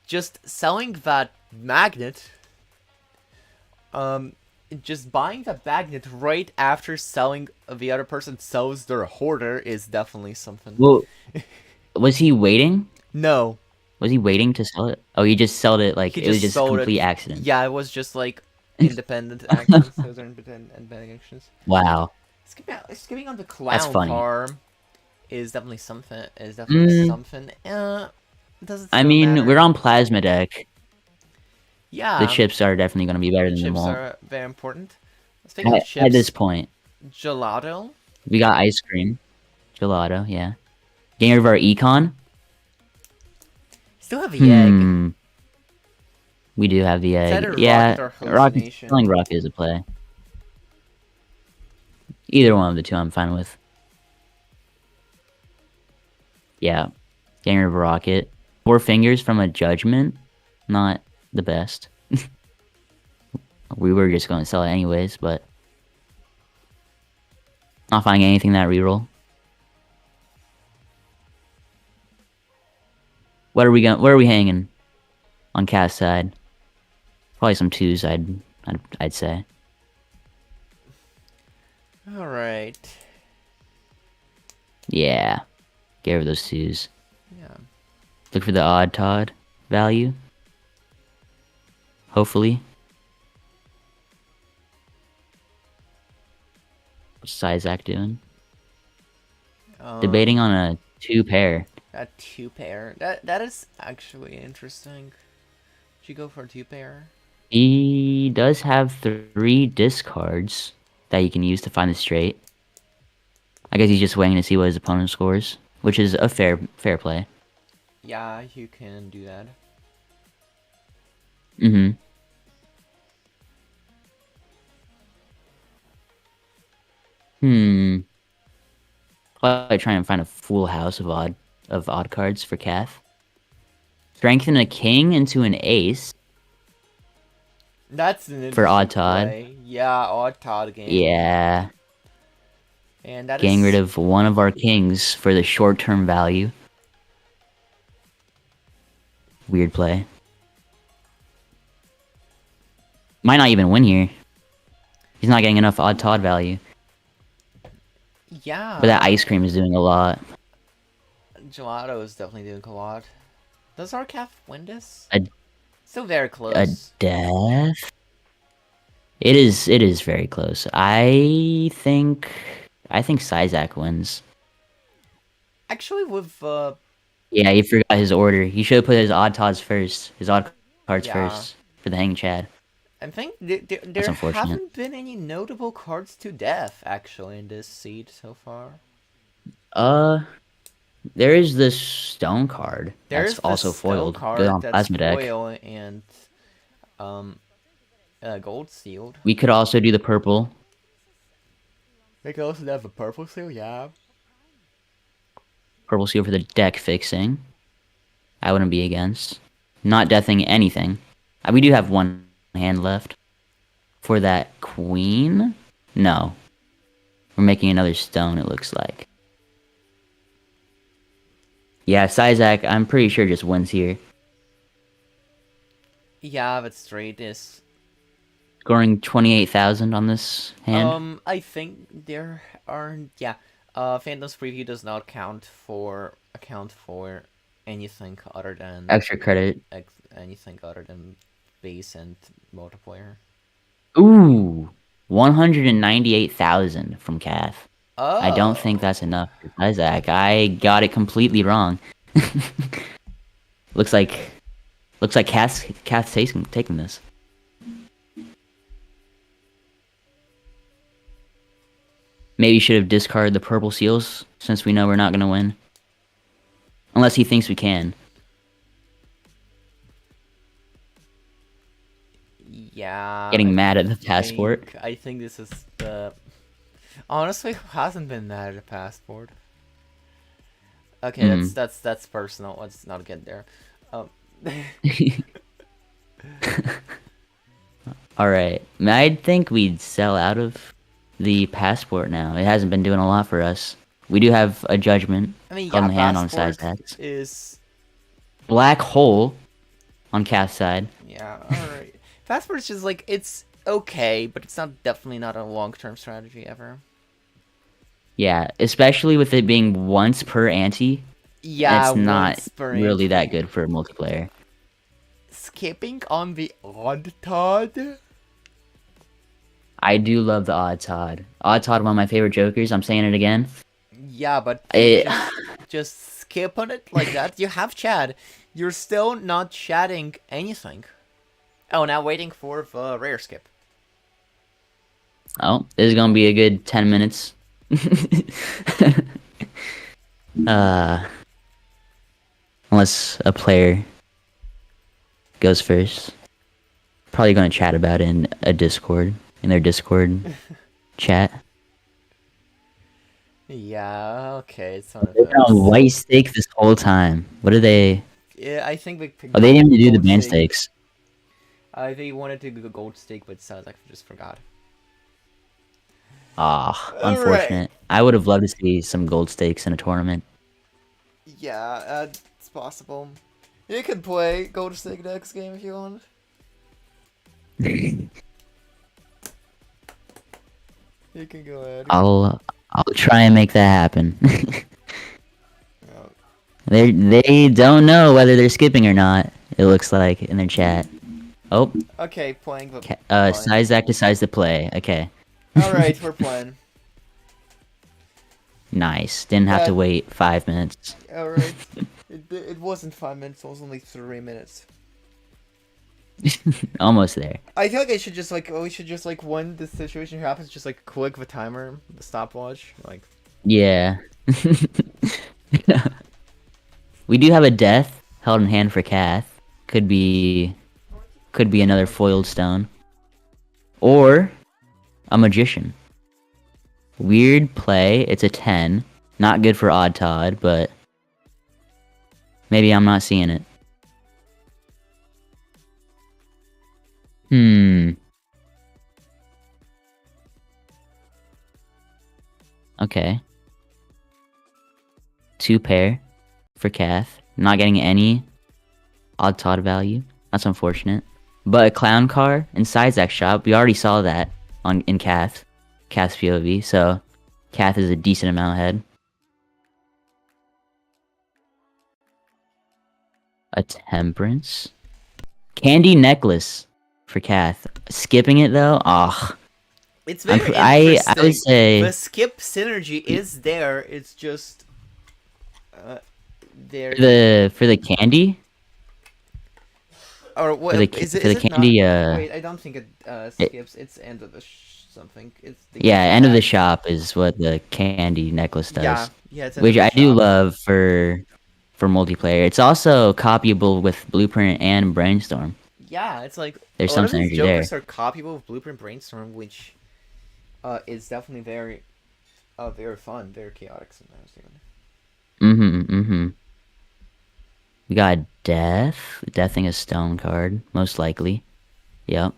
just selling that Magnet, just buying the magnet right after selling the other person sells their Hoarder is definitely something. Well, was he waiting? No, Was he waiting to sell it? Oh, he just sold it like he it was just just a sold complete it. accident. Yeah, it was just like independent actions. Those are independent actions. Wow. Skipping on the clown funny. car is definitely something. Is definitely Mm. something. Doesn't. I still mean, matter. we're on plasma deck. Yeah. The chips are definitely going to be better than the Chips malt. are very important. Speaking of At chips, this point, gelato. we got ice cream, gelato, yeah. Getting rid of our econ. Still have the egg. Hmm. We do have the It's egg. either Yeah, rocket or rocket. hallucination. Selling rocket is a play. Either one of the two, I'm fine with. Yeah, getting rid of a rocket. 4 fingers from a judgment, not the best. We were just going to sell it anyways, but not finding anything that reroll. What are we hanging on cast side? Probably some 2s. I'd say. All right. Yeah, get rid of those 2s. Yeah. Look for the odd Todd value. Hopefully. What's Isaac doing? Debating on a 2 pair. A 2 pair. That is actually interesting. Should you go for a 2 pair? He does have 3 discards that he can use to find the straight. I guess he's just waiting to see what his opponent scores, which is a fair play. Yeah, you can do that. Mm-hmm. Probably try and find a full house of odd cards for Kath. Strengthen a king into an ace. That's an For odd interesting Todd. play. Yeah, odd Todd game. Yeah. And that Getting is rid of one of our kings for the short-term value. Weird play. Might not even win here. He's not getting enough odd Todd value. yeah. But that ice cream is doing a lot. Gelato is definitely doing a lot. Does Arcaf win this? A- Still very A close. death? It is very close. I think Sizak wins. Actually, with Yeah, he forgot his order. He should have put his odd odds first. His odd cards yeah, first for the hang Chad. I think That's there unfortunate. haven't been any notable cards to death actually in this seed so far. Uh, there is this stone card that's There's the also stone foiled. Good card on that's plasma deck. foil and um gold sealed. We could also do the purple. They can also have a purple seal, yeah. Purple seal for the deck fixing. I wouldn't be against. Not deathing anything. We do have one hand left. For that queen? No. We're making another stone, it looks like. Yeah, Sizak, I'm pretty sure just wins here. Yeah, but straight is Scoring 28,000 on this hand. I think there are yeah. Phantom's preview does not account for anything other than Extra credit. anything other than base and multiplayer. Ooh! 198,000 from Cath. I don't think Oh, that's enough for Sizak. I got it completely wrong. looks like Cath's taking this. Maybe should have discarded the purple seals since we know we're not gonna win. Unless he thinks we can. yeah. Getting mad at the passport. I think this is the honestly who hasn't been mad at a passport. Okay, Hmm. that's personal. Let's not get there. Um, Alright. I think we'd sell out of the passport now. It hasn't been doing a lot for us. We do have a judgment I mean, held yeah, in hand on passport size hats. is Black hole on Cath's side. yeah. All right, passport is just like it's okay, but it's not definitely not a long term strategy ever. Yeah, especially with it being once per ante. Yeah, It's not once per really that entry. good for multiplayer. Skipping on the odd Todd. I do love the Odd Todd. Odd Todd, one of my favorite Jokers. I'm saying it again. Yeah, but It, just skip on it like that. You have Chad. You're still not chatting anything. Oh, now waiting for the rare skip. oh, this is gonna be a good 10 minutes. uh, unless a player goes first. Probably gonna chat about it in a Discord, in their Discord chat. Yeah, okay, it's one of They've been on those. white stake this whole time. What are they? Yeah, I think we picked Oh, they didn't even do the gold band stake. stakes. They wanted to do the gold stake, but sounds like I just forgot. Ah, Alright. unfortunate. I would have loved to see some gold stakes in a tournament. Yeah, it's possible. You can play gold stake next game if you want. You can go ahead. I'll try and make that happen. Yeah. They don't know whether they're skipping or not. It looks like in their chat. Oh, Okay, playing the Sizak decides to play. Okay, Alright, we're playing. nice. Didn't have Yeah. to wait 5 minutes. Alright. It wasn't 5 minutes, it was only 3 minutes. Almost there. I feel like I should just like we should just like when the situation happens, just like click the timer, the stopwatch. Like Yeah. We do have a death held in hand for Kath. Could be another foiled stone. Or a magician. Weird play. It's a 10. Not good for Odd Todd, but maybe I'm not seeing it. Okay. 2 pair for Kath. Not getting any Odd Todd value. That's unfortunate. But a clown car in Sizak shop, we already saw that in Kath's POV, so Kath is a decent amount ahead. A temperance. Candy necklace. for Kath. Skipping it though, It's very I would interesting. The say skip synergy is there. It's just uh, for there's the candy or what is it? for Is the it not? candy Wait, I don't think it it, skips. It's end of the something. It's the yeah, gift end of the bags. shop is what the candy necklace Yeah, does, yeah, it's end of which the I do shop. love for multiplayer. It's also copyable with Blueprint and Brainstorm. Yeah, it's like a There's lot some of these synergy there. jokers are copyable of Blueprint Brainstorm, which is definitely very fun, very chaotic sometimes even. Mm-hmm. We got Death. Deathing a stone card, most likely. Yep.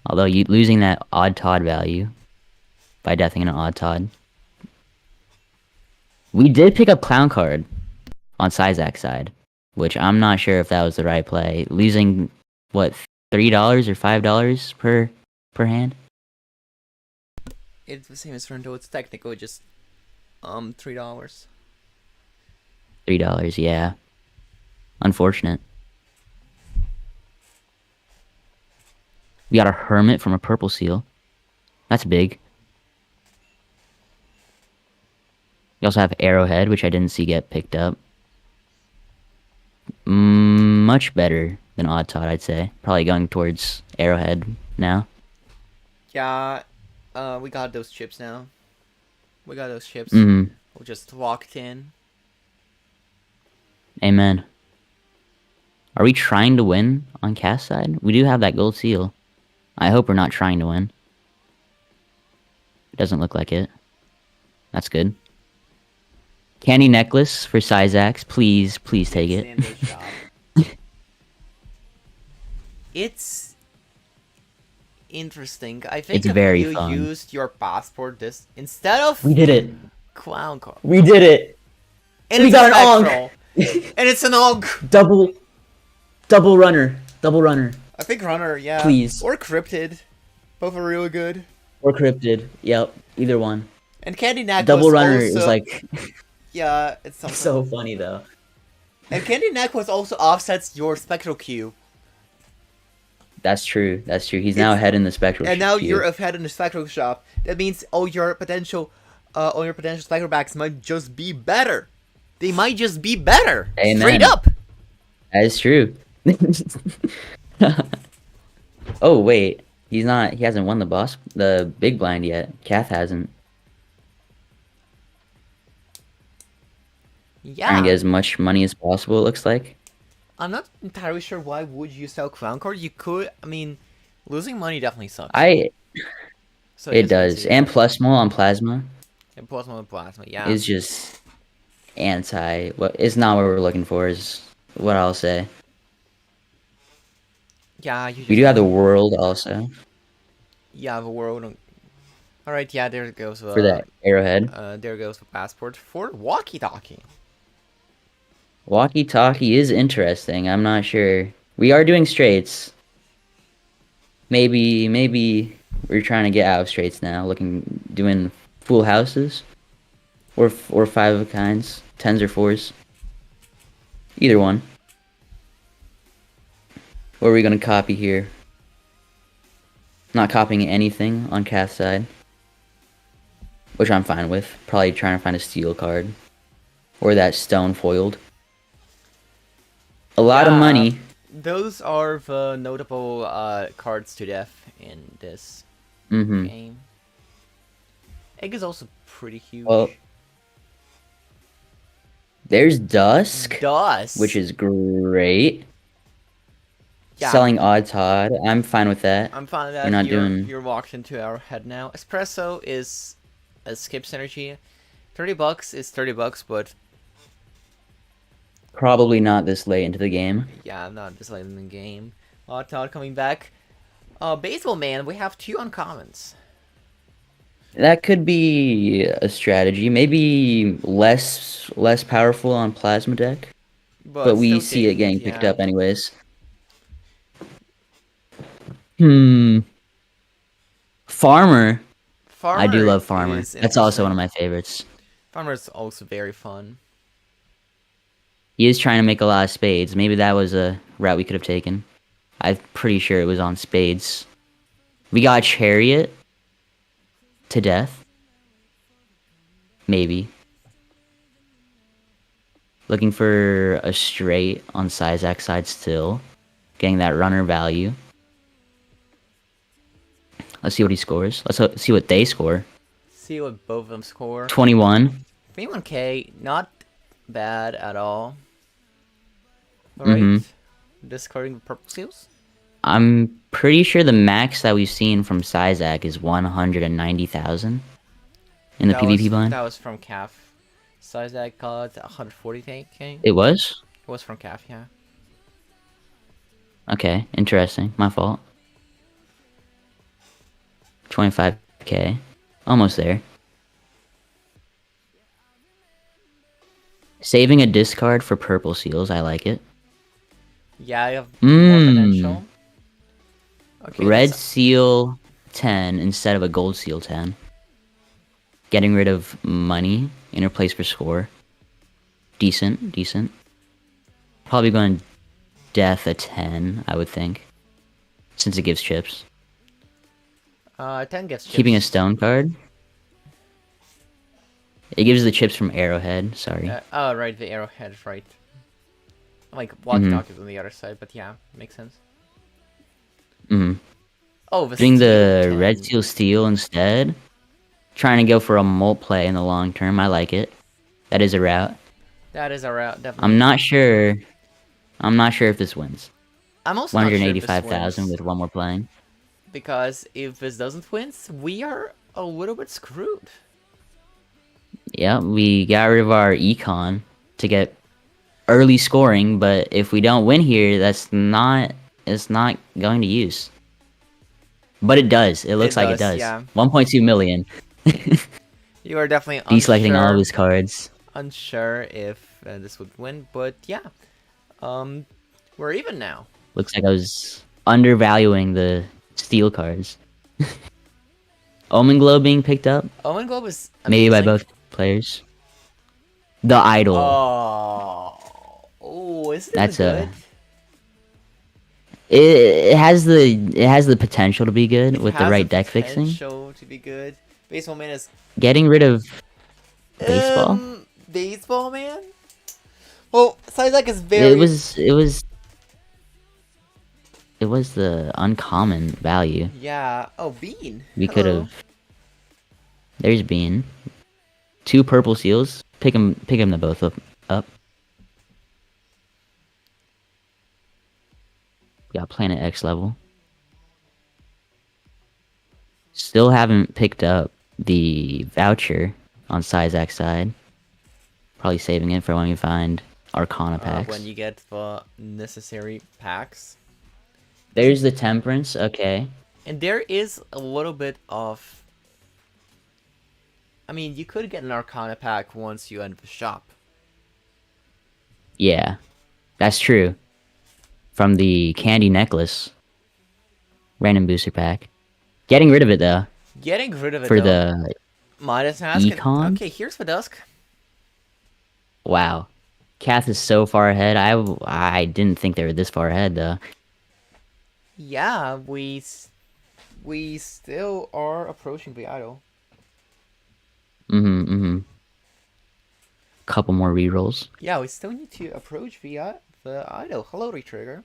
Although you losing that odd Todd value by deathing an odd Todd. We did pick up Clown card on Sizak's side, which I'm not sure if that was the right play. Losing what, $3 or $5 per hand? It's the same as Rondo. It's technically just $3. $3, yeah. Unfortunate. We got a Hermit from a Purple Seal. That's big. We also have Arrowhead, which I didn't see get picked up. Much better than Odd Todd, I'd say. Probably going towards Arrowhead now. Yeah, we got those chips now. We got those chips. Mm-hmm. We just walked in. Amen. Are we trying to win on cast side? We do have that gold seal. I hope we're not trying to win. It doesn't look like it. That's good. Candy necklace for Sizax. Please take It's it. in the shop. It's interesting. I think It's if very you fun. used your passport this instead of We did it. clown car, We did it. and We it's got a an spectral, and it's an og. Double runner. Double runner. I think runner, yeah, Please. or cryptid, both are really good. Or cryptid. Yep. Either one. And Candy Knack Double was runner also is like yeah, it's something. so funny though. And Candy Knack was also offsets your spectral queue. That's true. He's now ahead in the spectral And now queue. you're ahead in the spectral shop. That means all your potential spectral backs might just be better. They might just be better. Amen. Straight up. That is true. Oh wait, he hasn't won the big blind yet. Kath hasn't. Trying to get Yeah. as much money as possible, it looks like. I'm not entirely sure why would you sell clown card. You could. I mean, losing money definitely sucks. So It yes, does. And Plusmo on Plasma and plasma. Yeah. is just what is not what we're looking for, is what I'll say. Yeah. You We just do have the world also yeah the world. All right. Yeah. There goes. for that arrowhead. There goes the passport for walkie-talkie. Walkie talkie is interesting. I'm not sure. We are doing straights. Maybe we're trying to get out of straights now. Doing full houses, or five of kinds, tens or fours. Either one. What are we gonna copy here? Not copying anything on Kath's side, which I'm fine with. Probably trying to find a steel card, or that stone foiled. A lot of money. Those are the notable cards to death in this Mm-hmm. game. Egg is also pretty huge. Well, there's Dusk, Dust, which is great. yeah, Selling odd Todd. I'm fine with that. I'm fine with that. You're not doing. You're walked into our head now. Espresso is a skip synergy. $30 is $30, but Probably not this late into the game. yeah, I'm not this late in the game. Todd coming back. Baseball man, we have two uncommons. That could be a strategy. Maybe less powerful on Plasma deck, but we still see it taking getting picked yeah. up anyways. Farmer. I do love Farmer. is That's also interesting. one of my favorites. Farmer is also very fun. He is trying to make a lot of spades. Maybe that was a route we could have taken. I'm pretty sure it was on spades. We got chariot to death. Maybe. Looking for a straight on Sizak side still. Getting that runner value. Let's see what he scores. See what they score. See what both of them score. 21. 21k, not bad at all. Alright. Mm-hmm. Discarding the purple seals. I'm pretty sure the max that we've seen from Sizak is 190,000 in the PvP blind. That was from CAF. Size that got 140k. It was? It was from CAF, yeah. Okay, interesting. My fault. 25k. Almost there. Saving a discard for purple seals, I like it. Yeah, I have more potential. Okay, Red seal 10 instead of a gold seal 10. Getting rid of money in replace for score. Decent. Probably going death a 10, I would think. Since it gives chips. 10 gets chips. Keeping a stone card. It gives the chips from Arrowhead, sorry. Oh, right, the arrowhead, right. Like, Blood Dog is on the other side, but yeah, makes sense. Oh, Doing the 10. red seal steel instead. Trying to go for a molt play in the long term. I like it. That is a route. That is a route, definitely. I'm not sure if this wins. I'm also not sure if this 185,000 wins, with one more playing. because if this doesn't win, we are a little bit screwed. Yeah, we got rid of our econ to get early scoring, but if we don't win here, it's not going to use. But it does. It looks like it does. Yeah. 1.2 million. You are definitely Deselecting all of his cards. unsure if this would win, but yeah. We're even now. Looks like I was undervaluing the steel cards. Omen Glow being picked up. Omen Globe is Maybe by amazing. both players. The Idol. Isn't That's it good? It has the potential to be good with the right deck fixing. Potential to be good. Baseball Man is Getting rid of baseball. Baseball Man. Well, Sizak is very. It was the uncommon value. Yeah. Oh, Bean. We could have. There's Bean. 2 purple seals. Pick them the both up. Got Planet X level. Still haven't picked up the voucher on Sizak's side. Probably saving it for when we find Arcana packs. When you get the necessary packs. There's the Temperance, okay. And there is a little bit of. I mean, you could get an Arcana pack once you enter the shop. Yeah, that's true. From the Candy Necklace. Random booster pack. Getting rid of it, though. Getting rid of it, For though. the Midas Mask. Econ? Okay, here's the Dusk. Wow. Kath is so far ahead. I didn't think they were this far ahead, though. Yeah, we still are approaching the idol. Couple more rerolls. Yeah, we still need to approach the idol. Hello, Retrigger.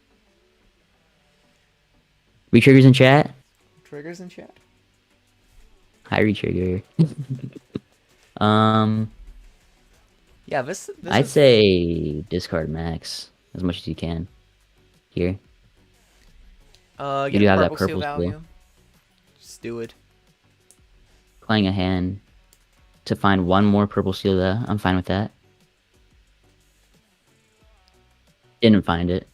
Retriggers in chat? Triggers in chat. Hi, Retrigger. Yeah, this I'd is... say discard max as much as you can. Here. Get You do a have that purple seal purple value. seal. Just do it. Playing a hand to find one more purple seal though. I'm fine with that. Didn't find it.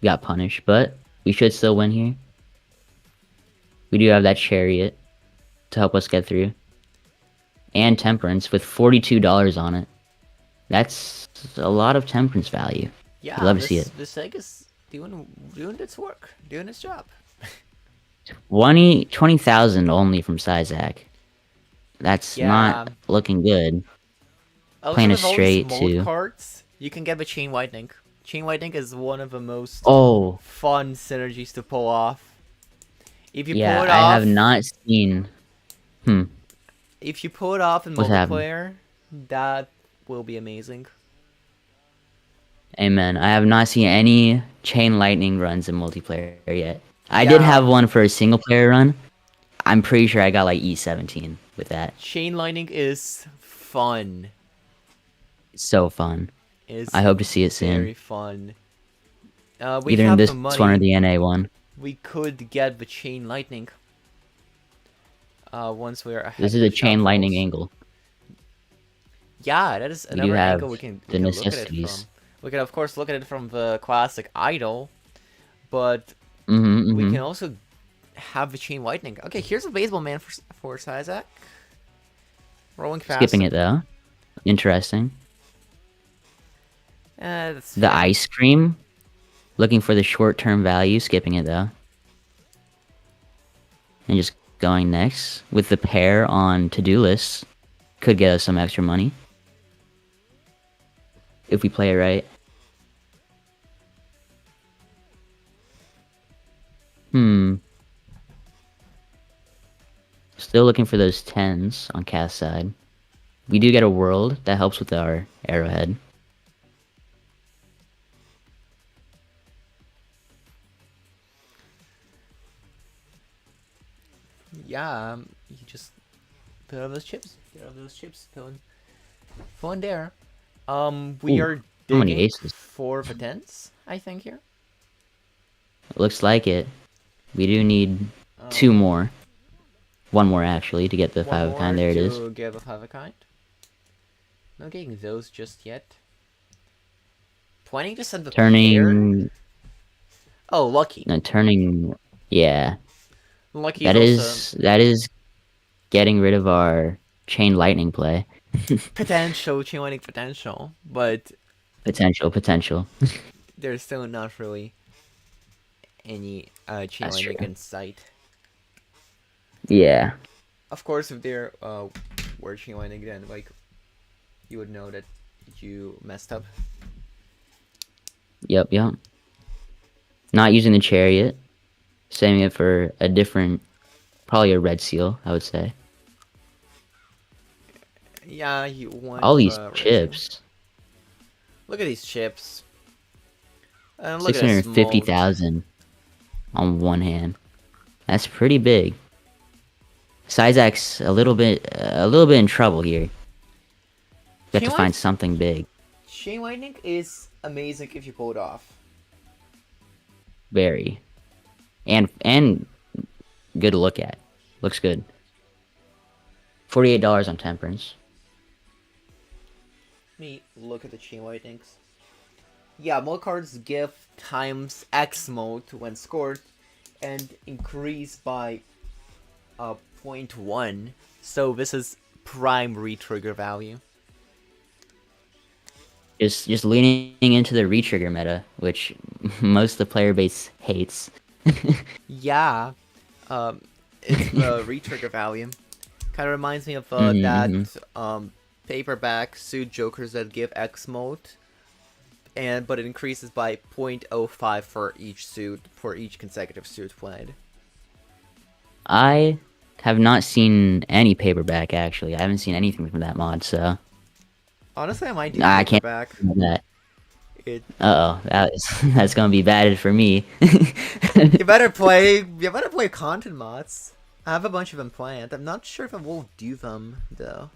Got punished, but we should still win here. We do have that chariot to help us get through. And temperance with $42 on it. That's a lot of temperance value. Yeah, I'd love to see it. This egg is doing its work, doing its job. 20,000 only from Sizak. That's not looking good. Also, Playing a with all these straight mold too. cards, you can get the chain whitening. Chain lightning is one of the most Oh, fun synergies to pull off. If you pull yeah, it I have off, not seen. Hmm, if you pull it off in what's happening? multiplayer, that will be amazing. Amen. I have not seen any chain lightning runs in multiplayer yet. I did Yeah, have one for a single player run. I'm pretty sure I got like E17 with that. chain lightning is fun. It's so fun. I It's hope to see it soon. very fun. We Either in have the this one or money. the NA one. We could get the chain lightning. Once we're This ahead is a with chain shop lightning rolls. angle. Yeah, that is We do another have angle we the can look at it from. necessities. We can of course look at it from the classic idol, but Mm-hmm, we mm-hmm. can also have the chain lightning. Okay, here's a baseball man for Sizak. Rolling Skipping faster. it though. Interesting. That's The fair. ice cream. Looking for the short-term value. Skipping it though. And just going next with the pair on to-do lists. Could get us some extra money. If we play it right. Hmm. Still looking for those 10s on cast side. We do get a world. That helps with our arrowhead. Yeah, you just put out those chips. Get out those chips. Go in there. We Ooh, are so many digging aces. for the tens, I think here. It looks like it. We do need two Um, more. One more actually to get the one five of a more kind. There it is. to get a five of a kind. Not getting those just yet. Planning to send the pair. Turning. Oh, lucky. No, turning. Yeah, Lucky is that also is getting rid of our chain lightning play. potential, chain lightning potential, but Potential. there's still not really any chain That's lightning true. in sight. Yeah. Of course, if there were chain lightning, then like you would know that you messed up. Yep. Not using the chariot. Saving it for a different, probably a red seal, I would say. Yeah, you want All these red seal. chips. Look at these chips. And look at this mold. 650,000 on one hand. That's pretty big. Sizak's a little bit in trouble here. Got Chain to find lightning, something big. chain lightning is amazing if you pull it off. Very. And good to look at. Looks good. $48 on Temperance. Let me look at the chain lightnings. Yeah, mode cards give times X mode when scored and increase by 0.1. So this is prime retrigger value. Just leaning into the retrigger meta, which most of the player base hates. Yeah, it's the retrigger value. Kind of reminds me of that Mm-hmm. paperback suit jokers that give X mode, but it increases by 0.05 for each suit for each consecutive suit played. I have not seen any paperback actually. I haven't seen anything from that mod, so Honestly, I might do I can't paperback. do that. It That's gonna be bad for me. you better play content mods. I have a bunch of them planned. I'm not sure if I will do them though.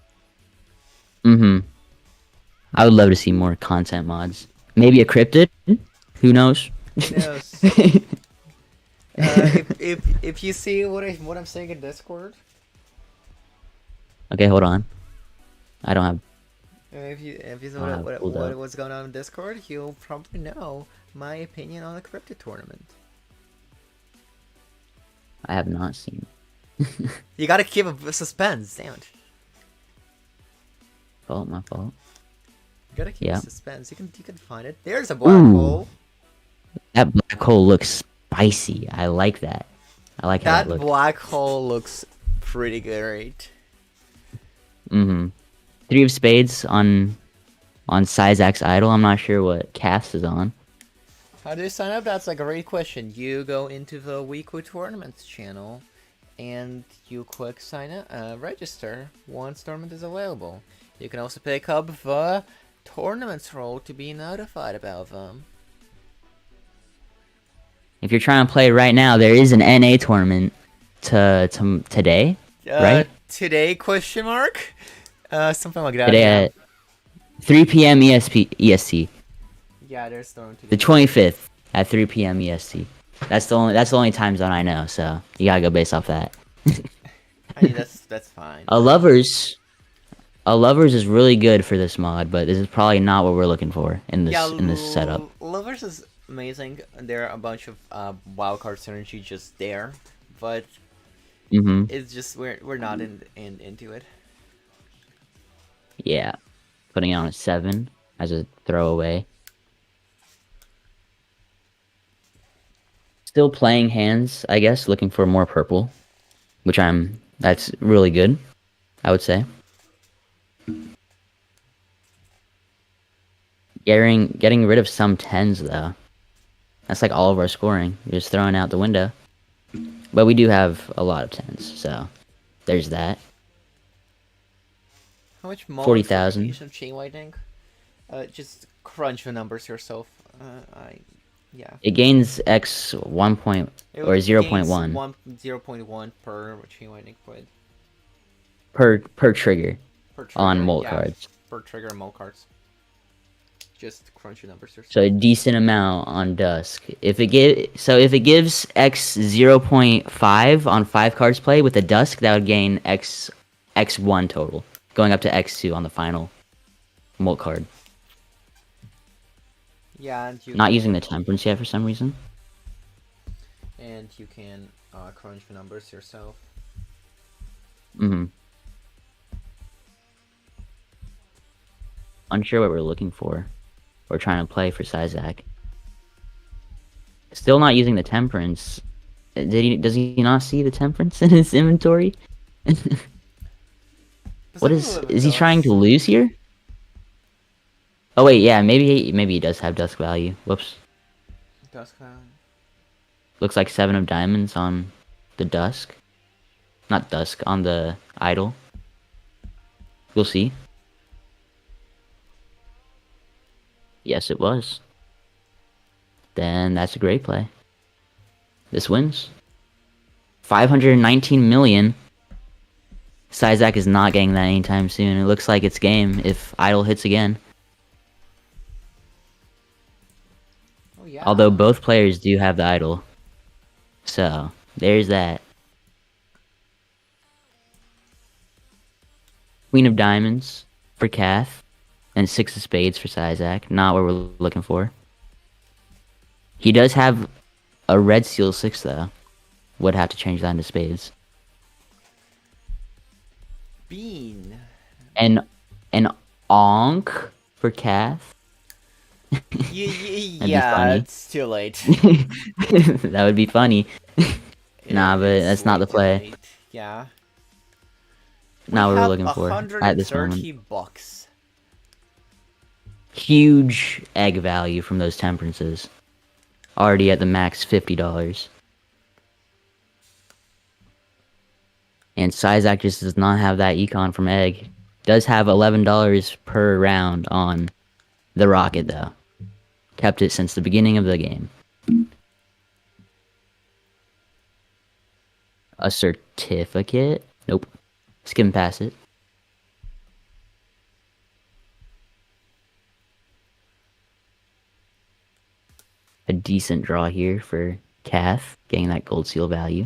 Mm-hmm. I would love to see more content mods. Maybe a cryptid? Who knows? Who knows? If you see what I'm saying in Discord, Okay, hold on. I don't have. if you see Ah, pulled up. what's going on in Discord, you'll probably know my opinion on the cryptid tournament. I have not seen. You gotta keep a suspense, damn it. My fault. You gotta keep Yeah. suspense. You can find it. There's a black Ooh. hole. That black hole looks spicy. I like that. I like how That it looks. black hole looks pretty great. Mm-hmm. Three of spades on Sizak's idol. I'm not sure what cast is on. How do you sign up? That's a great question. You go into the weekly tournaments channel and you click sign up, register once tournament is available. You can also pick up the tournaments role to be notified about them. If you're trying to play right now, there is an NA tournament today, right? Today, question mark? Something like that, Today yeah. at 3 p.m. EST. Yeah, there's tournament today. The 25th at 3 p.m. EST. That's the only time zone I know, so you gotta go based off that. I mean, that's fine. A lovers is really good for this mod, but this is probably not what we're looking for in this setup. Lovers is amazing. There are a bunch of wildcard synergy just there, but it's just we're not into it. Yeah, putting it on a 7 as a throwaway. Still playing hands, I guess, looking for more purple, that's really good, I would say. Getting rid of some 10s though. That's like all of our scoring. You're just throwing out the window. But we do have a lot of 10s, so there's that. How much more 40,000. of chain lightning? Just crunch the numbers yourself. Yeah. It gains X 1 point or 0.1 0.1 per chain lightning point. per trigger Per trigger, on molt yeah, cards. per trigger and molt cards. Just crunch your numbers yourself. So a decent amount on Dusk. If it gives X 0.5 on 5 cards play with a Dusk, that would gain X1 total, going up to X2 on the final molt card. Yeah, and Not using the Temperance yet for some reason. And you can crunch the numbers yourself. Unsure what we're looking for. We're trying to play for Sizak. Still not using the Temperance. Does he not see the Temperance in his inventory? What is he trying to lose here? Oh wait, yeah, maybe he does have Dusk value. Whoops. Dusk value. Looks like 7 of diamonds on the Dusk. Not Dusk, on the Idol. We'll see. Yes, it was. Then that's a great play. This wins. 519 million. Sizak is not getting that anytime soon. It looks like it's game if Idol hits again. Oh, yeah. Although both players do have the Idol. So, there's that. Queen of Diamonds for Kath. And 6 of Spades for Sizak. Not what we're looking for. He does have a red seal 6 though. Would have to change that into Spades. Bean. And an Onk for Kath. Yeah, it's too late. That would be funny. Nah, but that's not the play. Yeah. Not what we're looking for at this moment. $130. Huge egg value from those Temperances. Already at the max $50. And Sizak just does not have that econ from egg. Does have $11 per round on the Rocket though. Kept it since the beginning of the game. A certificate? Nope. Skim past it. A decent draw here for Kath, getting that gold seal value.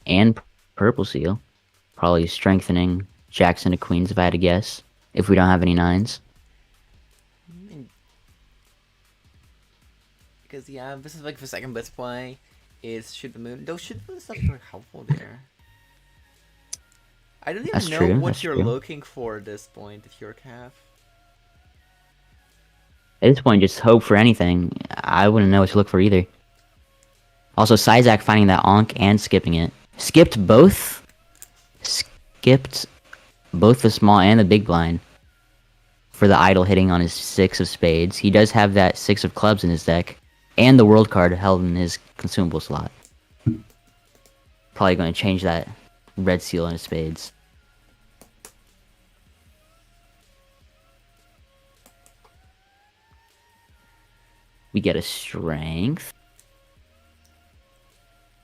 And purple seal. Probably strengthening Jackson to queens if I had to guess. If we don't have any 9s. Because, yeah, this is like the second best play. Is Shoot the Moon. Those Shoot the Moon stuff are helpful there. I don't even know what you're looking for at this point if you're a calf. At this point, just hope for anything. I wouldn't know what to look for either. Also, Sizak finding that Onk and skipping it. Skipped both. Skipped both the small and the big blind for the idol hitting on his six of spades. He does have that six of clubs in his deck, and the world card held in his consumable slot. Probably going to change that red seal on his spades. We get a strength.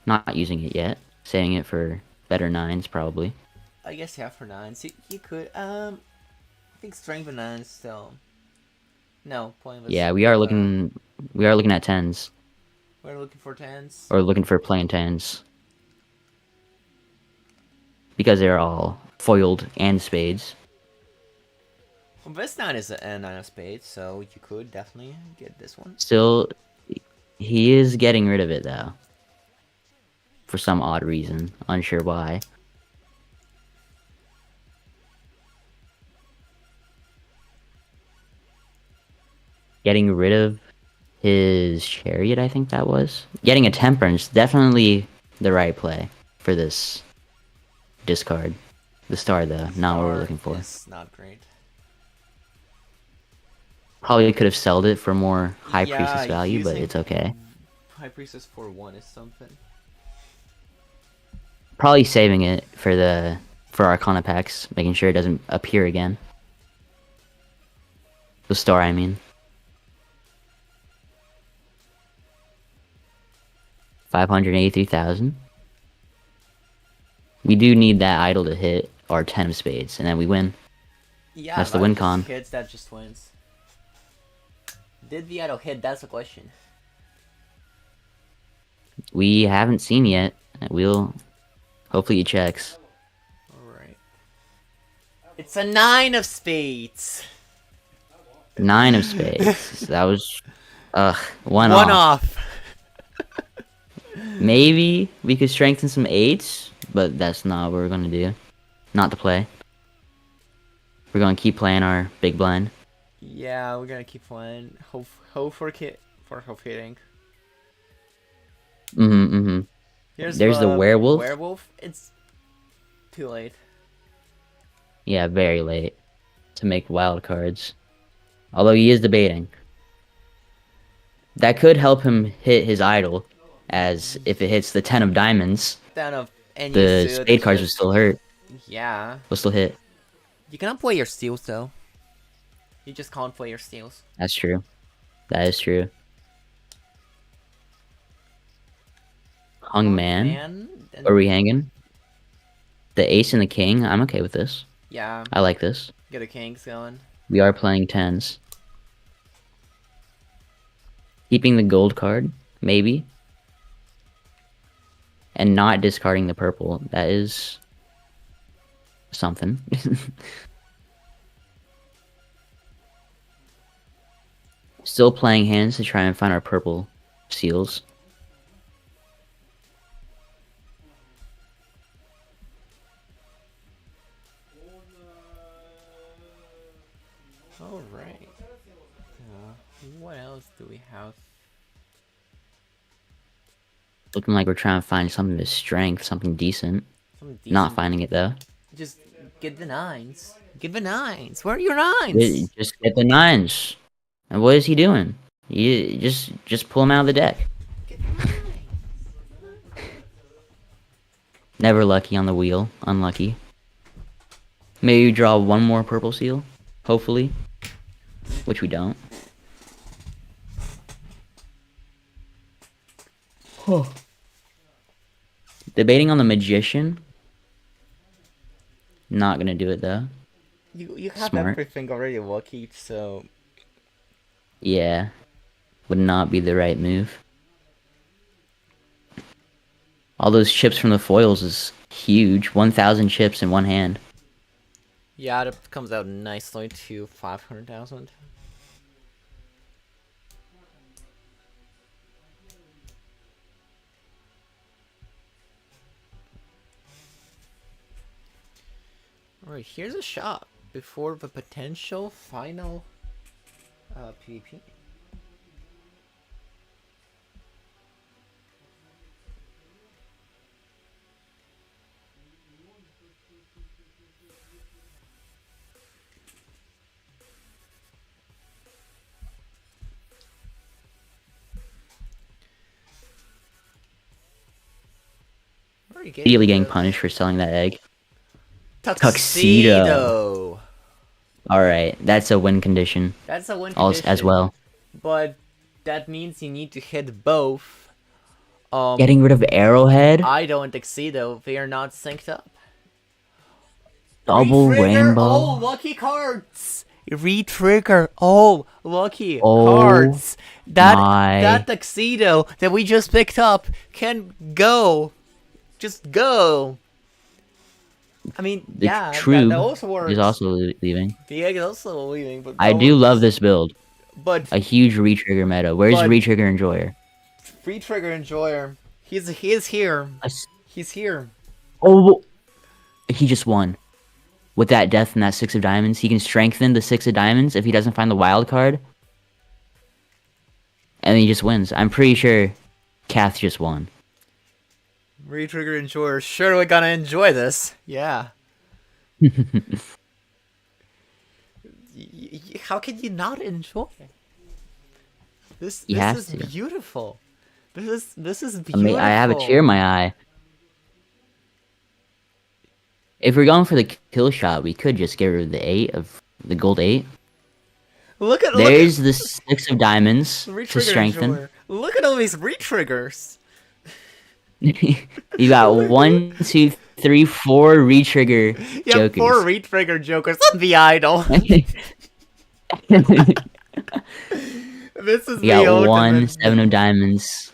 Not using it yet. Saving it for better nines, probably. I guess yeah, for nines. You could, I think strength of nines still. No, pointless. Yeah, With, we are looking at tens. we're looking for tens. Or looking for plain tens. Because they're all foiled and spades. Well, this nine is a nine of spades, so you could definitely get this one. Still, he is getting rid of it, though. For some odd reason. Unsure why. Getting rid of his chariot, I think that was. Getting a temperance, definitely the right play for this discard. The star, though, not what we're looking for. Is not great. Probably could have sold it for more High Yeah, Priestess value, but using it's okay. High Priestess for one is something. Probably saving it for Arcana packs, making sure it doesn't appear again. The star, I mean. 583,000. We do need that idol to hit our 10 of spades, and then we win. Yeah, That's the that win just con. hits, that just wins. Did the idol hit? That's the question. We haven't seen yet. We'll... Hopefully he checks. Alright. It's a nine of spades! 9 of spades. That was... one One off. off! Maybe we could strengthen some 8s, but that's not what we're going to do. Not the play. We're going to keep playing our big blind. Yeah, we're gonna keep playing. Hope for hitting. Here's There's the werewolf. Werewolf? It's too late. Yeah, very late to make wild cards. Although he is debating. That could help him hit his idol, as if it hits the 10 of diamonds, Down of any the suit, spade cards would just- still hurt. Yeah. Will still hit. You cannot play your steals though. You just can't play your steals. That's true. That is true. Hung man. And Are we hanging? The ace and the king. I'm okay with this. yeah, I like this. get a kings going. We are playing tens. Keeping the gold card, maybe. And not discarding the purple. That is something. Still playing hands to try and find our purple seals. Alright. What else do we have? Looking like we're trying to find something to strength, something decent. Some Not decent- finding it though. Just get the nines. Get the nines. Where are your nines? Just get the nines. And what is he doing? You just pull him out of the deck. Get the nines. Never lucky on the wheel. Unlucky. Maybe draw one more purple seal. Hopefully. Which we don't. Debating on the magician. Not gonna do it though. You have Smart. everything already lucky, so Yeah. Would not be the right move. All those chips from the foils is huge. 1,000 chips in one hand. yeah, that comes out nicely to 500,000. Alright, here's a shot before the potential final PvP. immediately getting punished for selling that egg. Tuxedo. Tuxedo. All right, that's a win condition. That's a win Also, as condition, well. but that means you need to hit both. Getting rid of Arrowhead, Idol and Tuxedo, they are not synced up. double Retrigger all rainbow. lucky cards. Retrigger all lucky Oh cards. my. That Tuxedo that we just picked up can go. Just go. I mean, The yeah, True that also works. is also leaving. The egg is also leaving, but I do love this build. But A huge retrigger meta. Where's But- retrigger enjoyer? Free Trigger Enjoyer, he is here. I s- He's here. Oh, he just won. With that death and that 6 of diamonds, he can strengthen the 6 of diamonds if he doesn't find the wild card. And he just wins. I'm pretty sure Kath just won. Retrigger Enjoyer, sure we're gonna enjoy this. Yeah. How can you not enjoy it? This have is to. beautiful. This is I beautiful. mean, I have a tear in my eye. If we're going for the kill shot, we could just get rid of the gold 8. Look at There's the 6 of diamonds to Retrigger strengthen. Enjoyer. Look at all these retriggers. You got 1, 2, 3, 4 retrigger You have jokers. 4 retrigger jokers on the idol. This is You the got 1, ultimate. 7 of diamonds.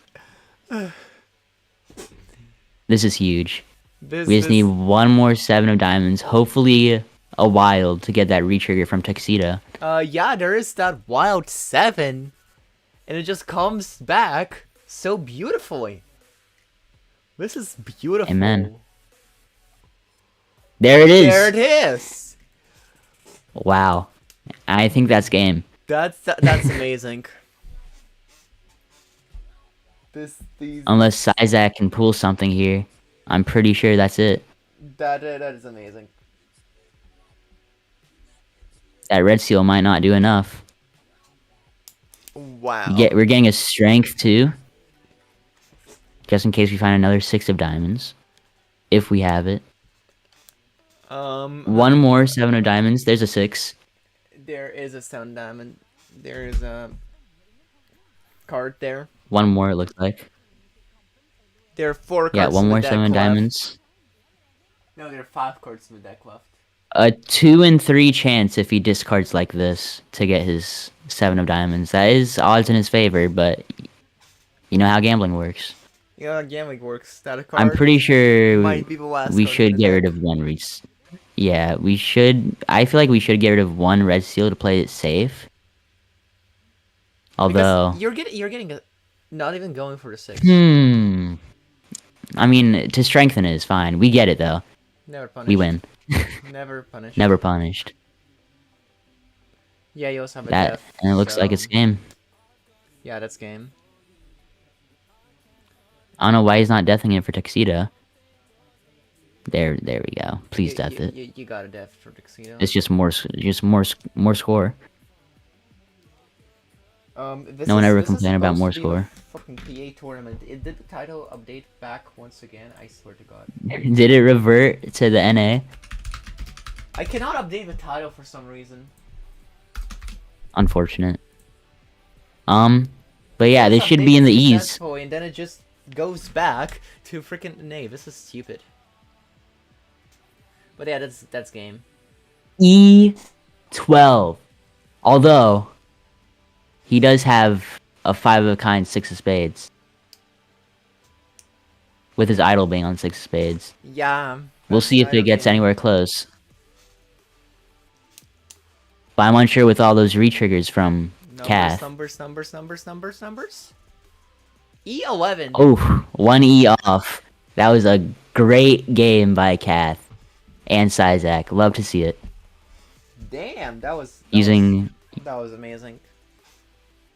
This is huge. We just need 1 more 7 of diamonds. Hopefully a wild to get that retrigger from Tuxedo. Yeah, there is that wild 7. And it just comes back so beautifully. This is beautiful. Amen. There it is. There it is. Wow. I think that's game. That's amazing. These Unless Isaac can pull something here. I'm pretty sure that's it. that is amazing. That red seal might not do enough. Wow. We're getting a strength too. Just in case we find another 6 of diamonds. If we have it. 1 more 7 of diamonds. There's a 6. There is a sound diamond. There is a card there. 1 more it looks like. There are 4 cards. Yeah, 1 in the more deck 7 of left. diamonds. No, there are 5 cards in the deck left. A 2 in 3 chance if he discards like this to get his 7 of diamonds. That is odds in his favor, but you know how gambling works. Yeah, gambling works. That a card. I'm pretty sure might be the last we card in should the get deck. rid of 1 Yeah, we should. I feel like we should get rid of 1 red seal to play it safe. Although, Because you're getting a, not even going for the 6. I mean, to strengthen it is fine. We get it though. Never punished. We win. Never punished. Never punished. Yeah, you also have a That death. and it looks like it's so- game. Yeah, that's game. I don't know why he's not deathing it for Tuxedo. There we go. Please death it. You got a death for Tuxedo. It's just more score. No one ever complained about more score. Fucking PA tournament. Did the title update back once again? I swear to God. Did it revert to the NA? I cannot update the title for some reason. Unfortunate. But yeah, This this should update be in is the E's. successful, and then it just goes back to freaking NA. This is stupid. But yeah, that's game. E12. Although, he does have a 5 of a kind 6 of spades. With his idol being on 6 of spades. Yeah. We'll that's see if kind it of gets game. anywhere close. But I'm unsure with all those retriggers from Kath. Numbers. E11. Oh, 1 E off. That was a great game by Kath. And Sizak. Love to see it. Damn, that was Using amazing.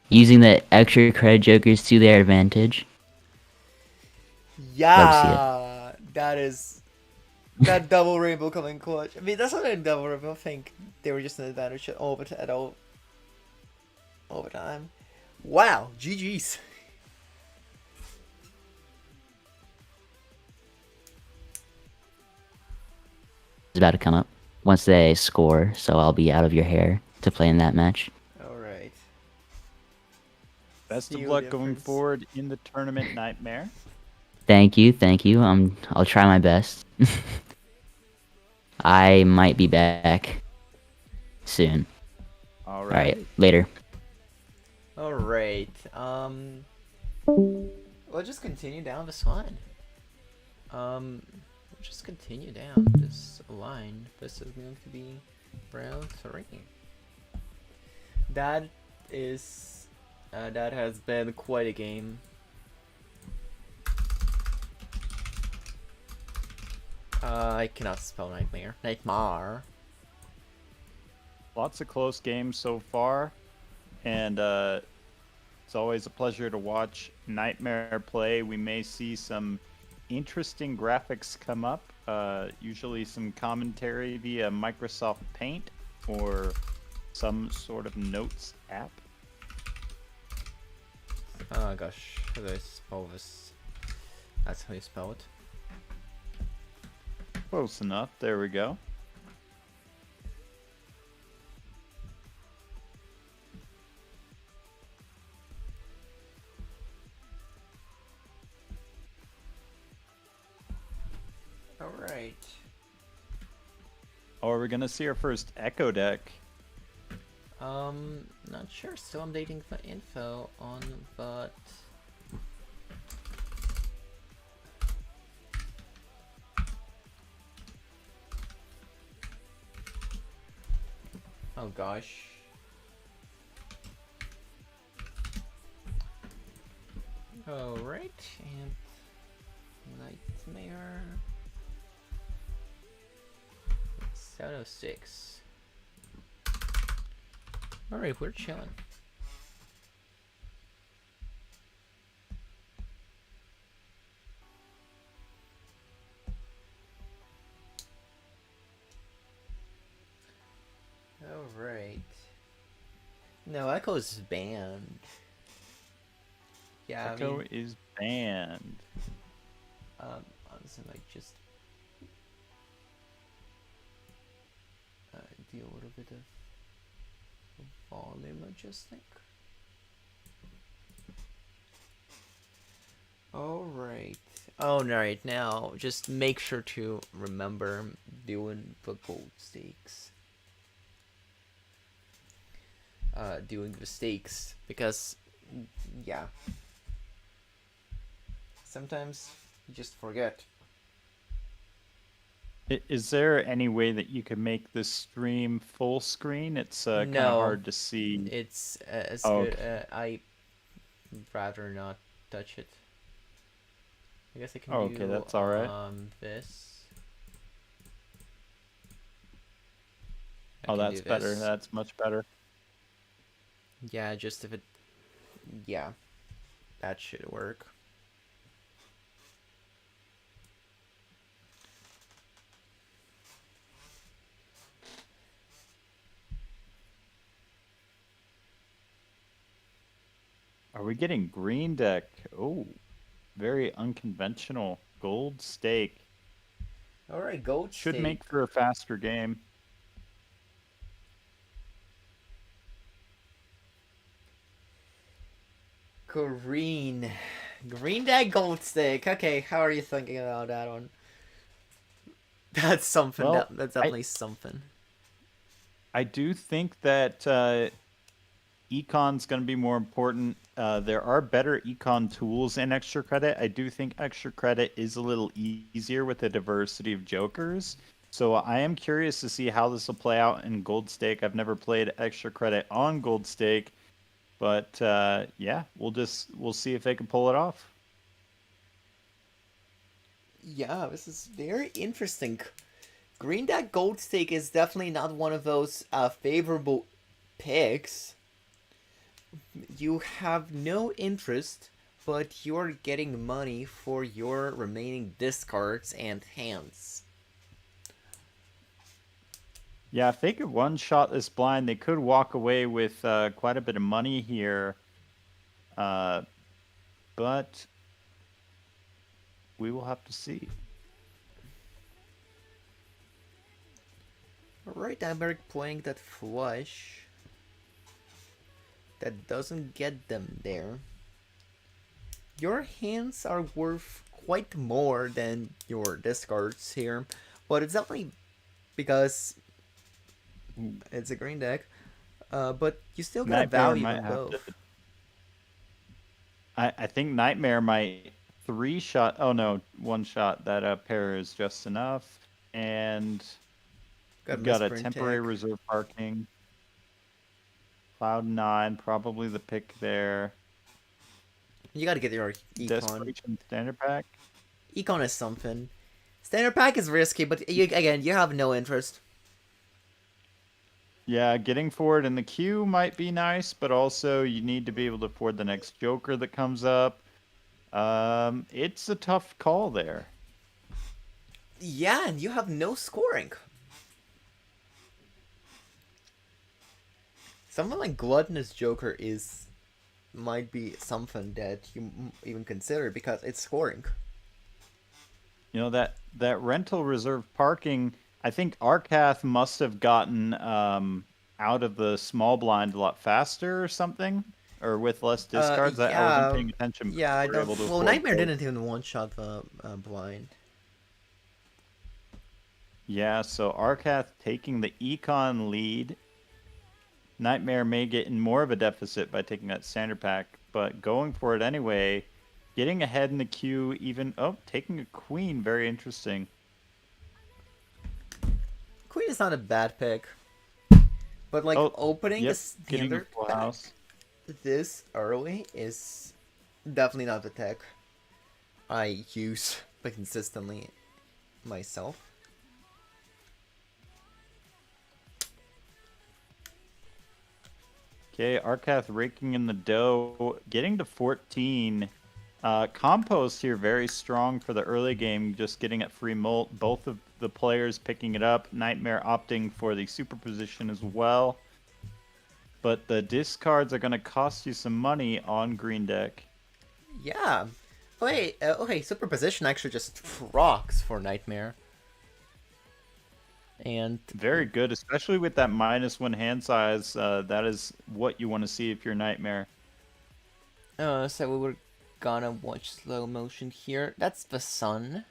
using the extra credit jokers to their advantage. Yeah, that double rainbow coming clutch. I mean, that's not a double rainbow. I think they were just an advantage at overtime. Wow, GG's. about to come up once they score, so I'll be out of your hair to play in that match. All right. Best See of you luck going difference. forward in the tournament, Nightmare. Thank you, thank you. I'll try my best. I might be back soon. All All right, right. later. All right. We'll just continue down this line. We'll just continue down this line. This is going to be round 3. That is, that has been quite a game. I cannot spell nightmare. Nightmare. Lots of close games so far, and it's always a pleasure to watch Nightmare play. We may see some interesting graphics come up, usually some commentary via Microsoft Paint or some sort of notes app. Oh gosh, how do I spell this? That's how you spell it. Close enough. There we go. Alright. Oh, are we gonna see our first Echo deck? Not sure. Still updating the info on, but oh gosh. Alright, and Nightmare 706. Alright, we're chilling. Alright. No, Echo's banned. Yeah, Echo is banned. honestly, I might just do a little bit of volume adjusting. Alright. Oh, right, now just make sure to remember doing the gold stakes. Doing the stakes, because, yeah. Sometimes you just forget. Is there any way that you could make this stream full screen? It's kind of No, hard to see. it's as Oh, good. okay. I rather not touch it. I guess I can Oh, okay, do that's all right. this. I Oh, can do that's better. this. That's much better. Yeah, just if it. Yeah, that should work. Are we getting green deck? Oh, very unconventional. Gold stake. All right, gold Should stake. make for a faster game. Green. Green deck gold stake. Okay, how are you thinking about that one? That's something. Well, That's I definitely something. I do think that econ's going to be more important. There are better econ tools in extra credit. I do think extra credit is a little easier with a diversity of jokers. So I am curious to see how this will play out in Gold Stake. I've never played extra credit on Gold Stake, but yeah, we'll see if they can pull it off. Yeah, this is very interesting. Green deck gold stake is definitely not one of those favorable picks. You have no interest, but you're getting money for your remaining discards and hands. Yeah, if they could one shot this blind, they could walk away with quite a bit of money here. But we will have to see. Alright, Nightmare playing that flush. That doesn't get them there. Your hands are worth quite more than your discards here, but it's definitely because it's a green deck. But you still gotta Nightmare value might them have to. both. I think Nightmare might three shot. Oh no, one shot. That pair is just enough. And Got we've got a misprint temporary tech. reserve parking. Cloud9, probably the pick there. You gotta get your econ. Desperation standard pack. Econ is something. Standard pack is risky, but again, you have no interest. Yeah, getting forward in the queue might be nice, but also you need to be able to afford the next Joker that comes up. It's a tough call there. Yeah, and you have no scoring. Something like Gluttonous Joker is might be something that you even consider because it's scoring. You know that rental reserve parking. I think Arcath must have gotten out of the small blind a lot faster or something, or with less discards. I wasn't Yeah, paying attention, but yeah. I they were don't. able to Well, afford Nightmare both. didn't even one shot the blind. Yeah, so Arcath taking the econ lead. Nightmare may get in more of a deficit by taking that standard pack, but going for it anyway, getting ahead in the queue, even taking a queen, very interesting. Queen is not a bad pick, but like Oh, opening a yep, getting a standard full pack house. this early is definitely not the tech I use but consistently myself. Okay, Arcath raking in the dough, getting to 14. Compost here very strong for the early game, just getting it free molt. Both of the players picking it up. Nightmare opting for the superposition as well. But the discards are going to cost you some money on green deck. Yeah. Wait, okay, superposition actually just rocks for Nightmare. And Very good, especially with that -1 hand size. That is what you want to see if you're Nightmare. so we were gonna watch slow motion here. That's the sun.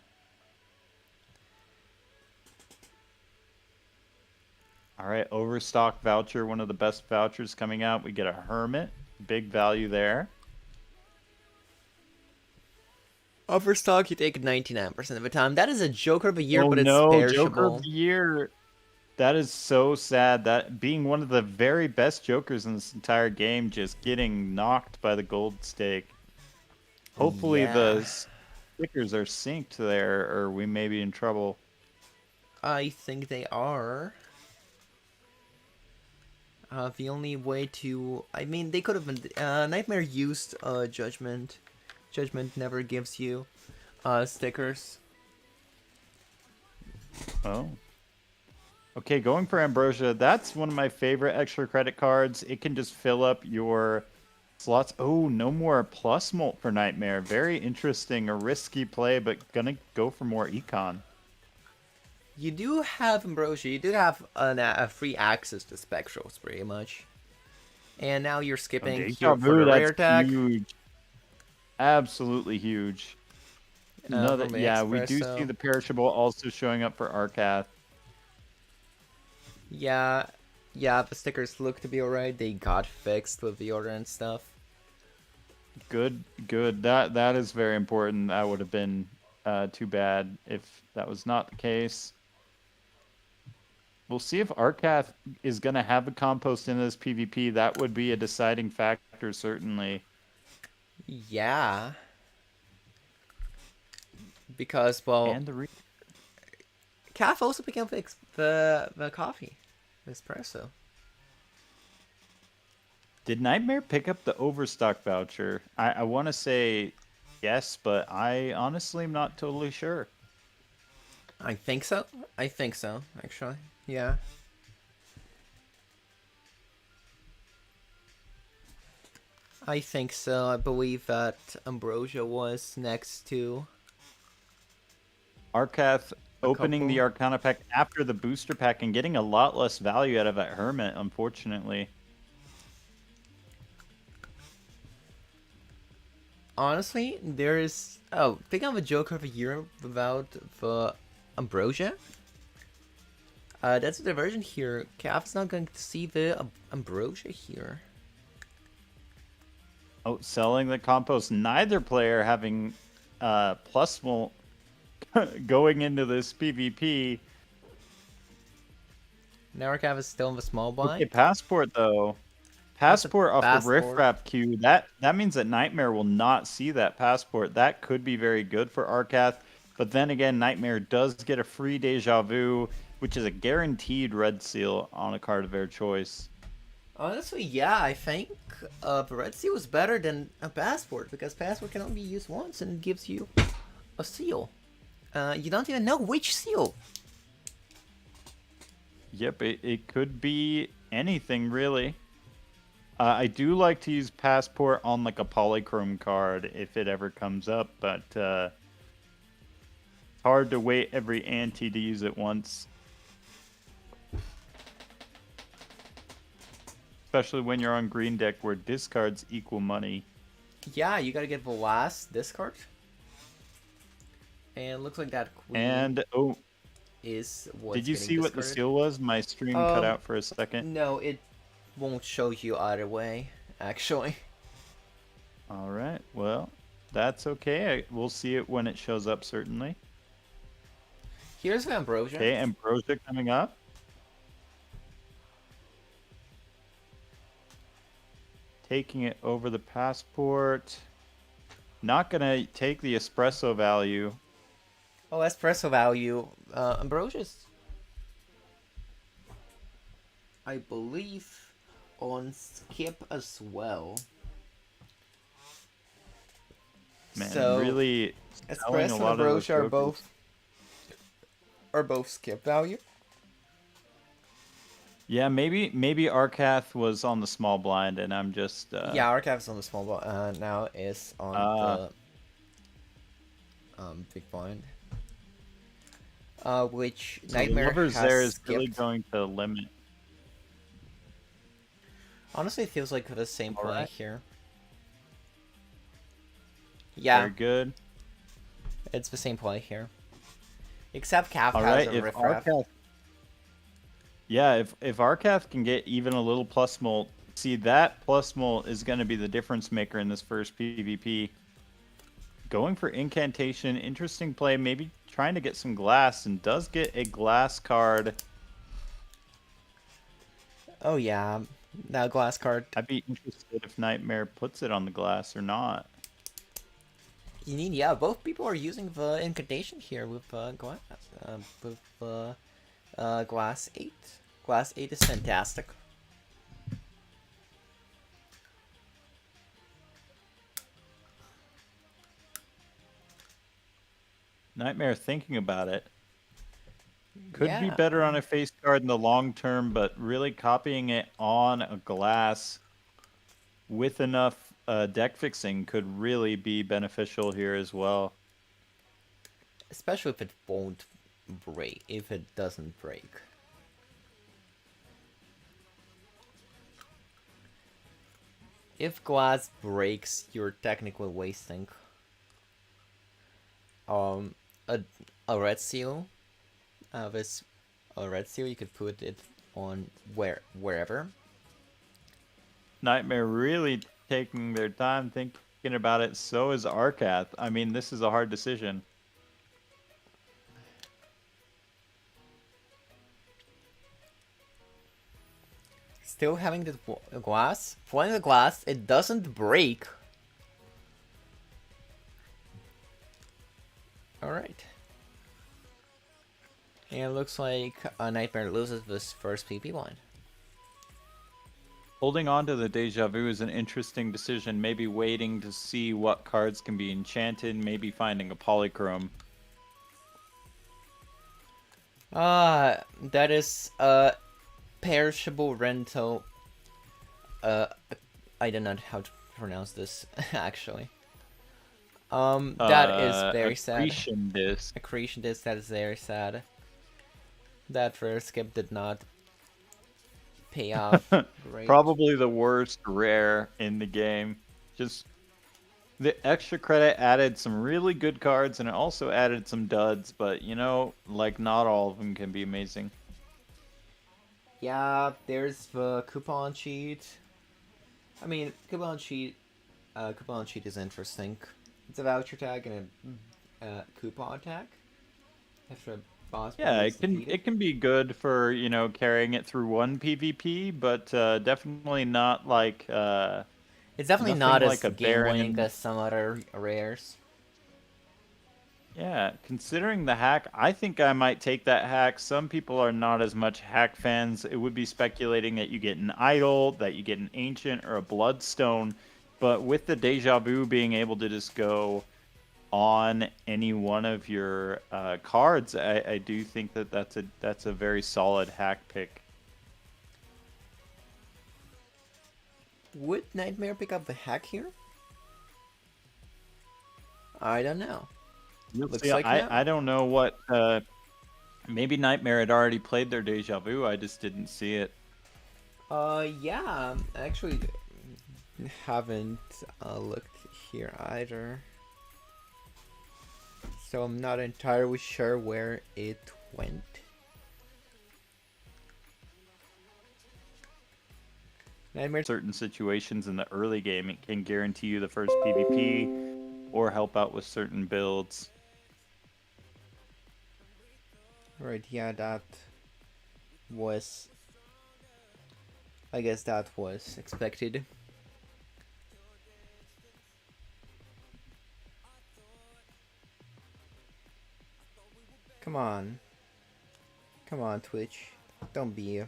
All right, Overstock voucher, one of the best vouchers coming out. We get a Hermit, big value there. Overstock, you take 99% of the time. That is a Joker of the Year, Oh but it's no, Joker of perishable. the Year. That is so sad. That being one of the very best Jokers in this entire game, just getting knocked by the gold stake. Hopefully Yeah. the stickers are synced there, or we may be in trouble. I think they are. The only way to... I mean, they could have been... Nightmare used Judgment. Judgment never gives you stickers. Oh. Okay, going for Ambrosia. That's one of my favorite extra credit cards. It can just fill up your slots. Oh, no more plus molt for Nightmare. Very interesting. A risky play, but gonna go for more econ. You do have Ambrosia. You do have a free access to Spectrals, pretty much. And now you're Oh, skipping Deja here for Vu, the rare that's tag. huge. Absolutely huge. From the Yeah, we do see Espresso. the perishable also showing up for Arcath. Yeah, yeah, the stickers look to be alright. They got fixed with the order and stuff. Good, good. That is very important. That would have been too bad if that was not the case. We'll see if Arcath is going to have a compost in this PvP. That would be a deciding factor, certainly. Yeah. Because, well, And the Calf also became the coffee. The espresso. Did Nightmare pick up the Overstock voucher? I want to say yes, but I honestly am not totally sure. I think so. I think so, actually. Yeah. I think so. I believe that Ambrosia was next to... Arcath opening the couple. Arcana pack after the booster pack and getting a lot less value out of that Hermit, unfortunately. Honestly, there is. Oh, think of a Joker of a year without the Ambrosia. That's the version here. Calf's not going to see the Ambrosia here. Oh, selling the compost. Neither player having plus will going into this PvP. Now Calf is still in the small Okay, blind. passport though. That's a Passport off the passport. riffraff queue. That means that Nightmare will not see that passport. That could be very good for Arcath. But then again, Nightmare does get a free deja vu, which is a guaranteed red seal on a card of their choice. Honestly, yeah, I think the Red Seal is better than a passport because passport can only be used once and it gives you a seal. You don't even know which seal. Yep, it could be anything really. I do like to use passport on like a polychrome card if it ever comes up, but hard to wait every ante to use it once. Especially when you're on green deck where discards equal money. Yeah, you gotta get the last discard. And it looks like that queen And oh, is what's did you getting see what the discarded. seal was? My stream cut out for a second. No, it won't show you either way, actually. All right, well, that's okay. We'll see it when it shows up, certainly. Here's the Ambrosia. Okay, Ambrosia coming up. Taking it over the passport. Not gonna take the espresso value. Oh, espresso value. Ambrosia's, I believe, on skip as well. Man, So, really selling a espresso and lot of those ambrosia are jokers. both skip value. Yeah, maybe Arcath was on the small blind, and I'm just Yeah, Archive's on the small blind. Now is on the big blind. Which so Nightmare the lovers has there is skipped. really going to limit. Honestly, it feels like the same play Alright. here. Yeah, Very good. it's the same play here. Except Calf All has right, a if riffraff. Arcath, yeah, if Arcath can get even a little plus mult, see that plus mult is going to be the difference maker in this first PvP. Going for incantation, interesting play. Maybe trying to get some glass, and does get a glass card. Oh yeah, now glass card. I'd be interested if Nightmare puts it on the glass or not. You need, yeah. Both people are using the incantation here with glass. With glass 8. Glass 8 is fantastic. Nightmare thinking about it. Could be Yeah. better on a face card in the long term, but really copying it on a glass with enough deck fixing could really be beneficial here as well. Especially if it won't break. If it doesn't break. If glass breaks, you're technically wasting a a red seal. This a red seal, you could put it on wherever. Nightmare really taking their time thinking about it. So is Arcath. I mean, this is a hard decision. Still having the glass. Playing the glass, it doesn't break. Alright. And it looks like a Nightmare loses this first PP line. Holding on to the Deja Vu is an interesting decision. Maybe waiting to see what cards can be enchanted. Maybe finding a polychrome. That is a perishable rental. I don't know how to pronounce this, actually. That is very sad. Accretion disc. Accretion disc, that is very sad. That rare skip did not pay off great. Probably the worst rare in the game. Just the extra credit added some really good cards, and it also added some duds, but you know, like not all of them can be amazing. Yeah, there's the coupon sheet. I mean, coupon sheet is interesting. It's a voucher tag and a coupon tag. After a boss Yeah, battle is defeated. it can be good for, you know, carrying it through one PvP, but definitely not like It's definitely nothing not as like a game winning Baron. as some other rares. Yeah, considering the hack, I think I might take that hack. Some people are not as much hack fans. It would be speculating that you get an idol, that you get an ancient or a bloodstone, but with the deja vu being able to just go on any one of your cards, I do think that that's a very solid hack pick. Would Nightmare pick up the hack here? I don't know. Looks See, like no. I don't know what. Maybe Nightmare had already played their deja vu. I just didn't see it. Yeah, I actually haven't looked here either. So I'm not entirely sure where it went. Nightmare. Certain situations in the early game, it can guarantee you the first PvP or help out with certain builds. Right, yeah, that was. I guess that was expected. Come on. Come on, Twitch. Don't be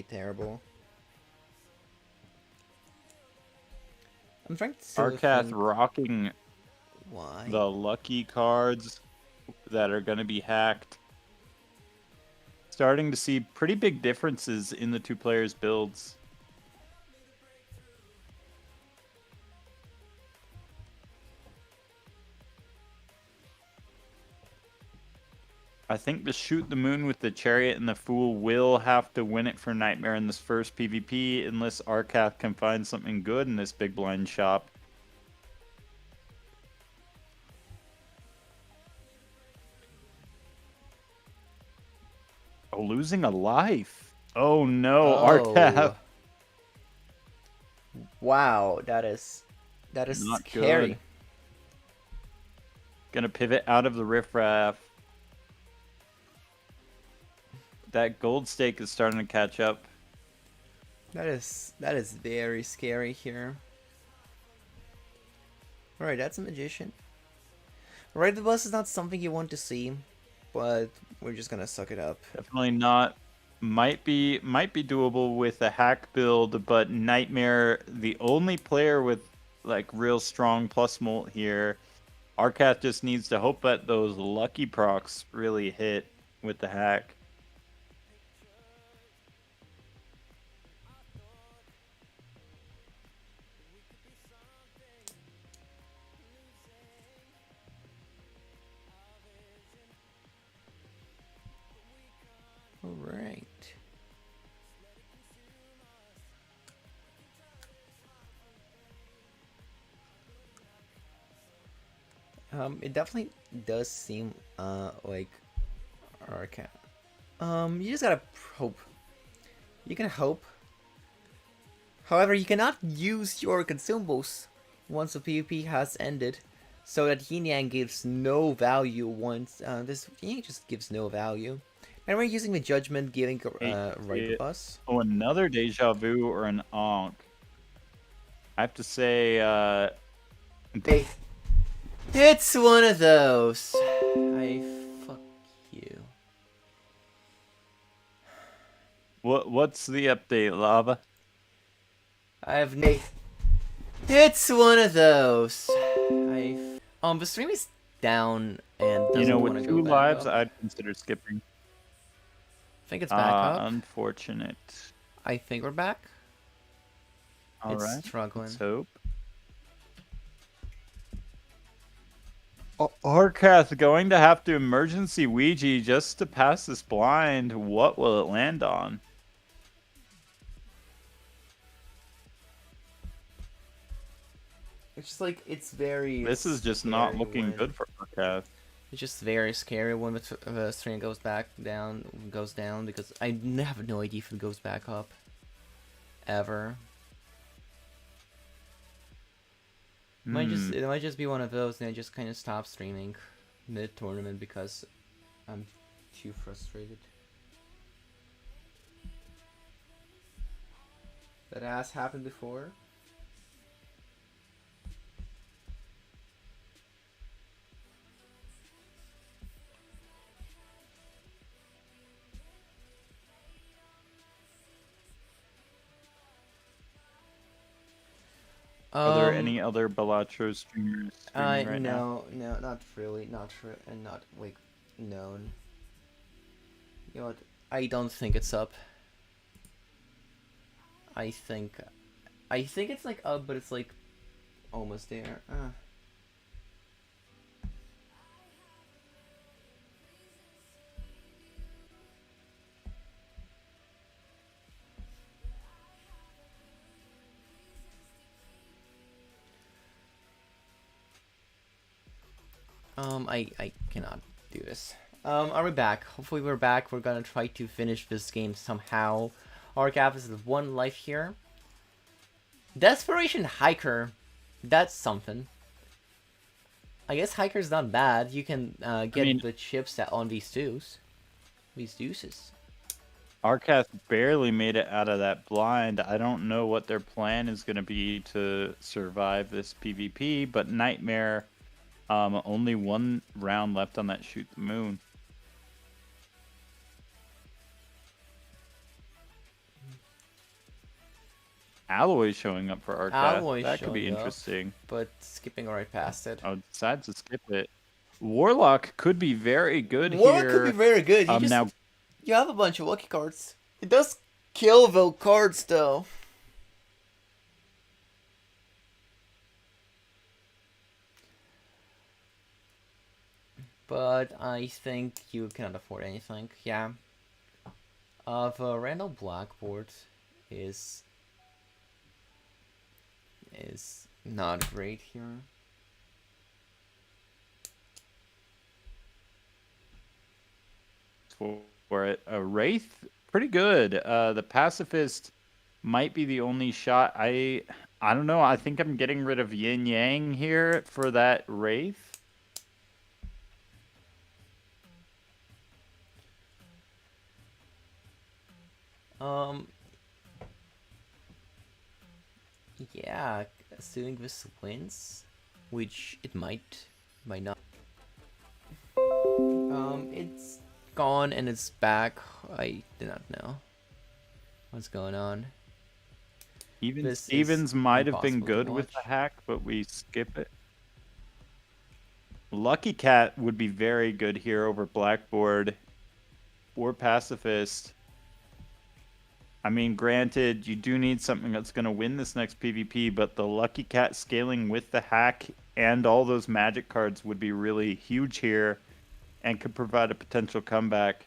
terrible. I'm trying to still Arcath think rocking why. the lucky cards that are going to be hacked. Starting to see pretty big differences in the two players' builds. I think the Shoot the Moon with the Chariot and the Fool will have to win it for Nightmare in this first PvP unless Arcath can find something good in this big blind shop. Oh, losing a life. Oh no, Arcath. Wow, that is Not scary. good. Gonna pivot out of the riffraff. That gold stake is starting to catch up. That is very scary here. Alright, that's a magician. Right, the boss is not something you want to see, but we're just gonna suck it up. Definitely not. Might be doable with a hack build, but Nightmare, the only player with like real strong plus molt here. Arcath just needs to hope that those lucky procs really hit with the hack. Alright. It definitely does seem like Arcane. You just gotta hope. You can hope. However, you cannot use your consumables once the PvP has ended, so that Yin Yang gives no value once this Yin Yang just gives no value. And we're using the judgment, giving right of us. Oh, another deja vu or an Ankh. I have to say, It's one of those. Fuck you. what's the update, Lava? It's one of those. The stream is down and You doesn't know, want to with go 2 back lives, up. I'd consider skipping. I think it's back up. Unfortunate. I think we're back. All It's right. struggling. Let's hope. Arcath going to have to emergency Ouija just to pass this blind. What will it land on? It's just like it's very This is just not scary looking when good for Arcath. it's just very scary when the string goes down because I have no idea if it goes back up ever. Hmm. It might just be one of those, and I just kind of stop streaming mid tournament because I'm too frustrated. That has happened before. Are there any other Balatro streamers streaming right now? No, not really, and not like known. You know what? I don't think it's up. I think, I think it's like up, but it's like almost there. I cannot do this. Are we back? Hopefully we're back. We're gonna try to finish this game somehow. Our gap is at 1 life here. Desperation Hiker. That's something. I guess Hiker's not bad. You can get the chips on these twos. These deuces. Arcath barely made it out of that blind. I don't know what their plan is going to be to survive this PvP, but Nightmare, only 1 round left on that Shoot the Moon. Alloy showing up for Arcath. Alloy that could be showing up, interesting. but skipping right past it. Oh, decides to skip it. Warlock could be very good here. Warlock could be very good. Now you have a bunch of lucky cards. It does kill the cards though. But I think you cannot afford anything. Yeah. The Randall Blackboard is not great here. For it, a Wraith, pretty good. The Pacifist might be the only shot. I don't know. I think I'm getting rid of Yin Yang here for that Wraith. Yeah, assuming this wins, which it might not. It's gone and it's back. I do not know what's going on. Even Stevens might have been good with watch. the hack, but we skip it. Lucky Cat would be very good here over Blackboard or Pacifist. I mean, granted, you do need something that's going to win this next PvP, but the Lucky Cat scaling with the hack and all those magic cards would be really huge here and could provide a potential comeback.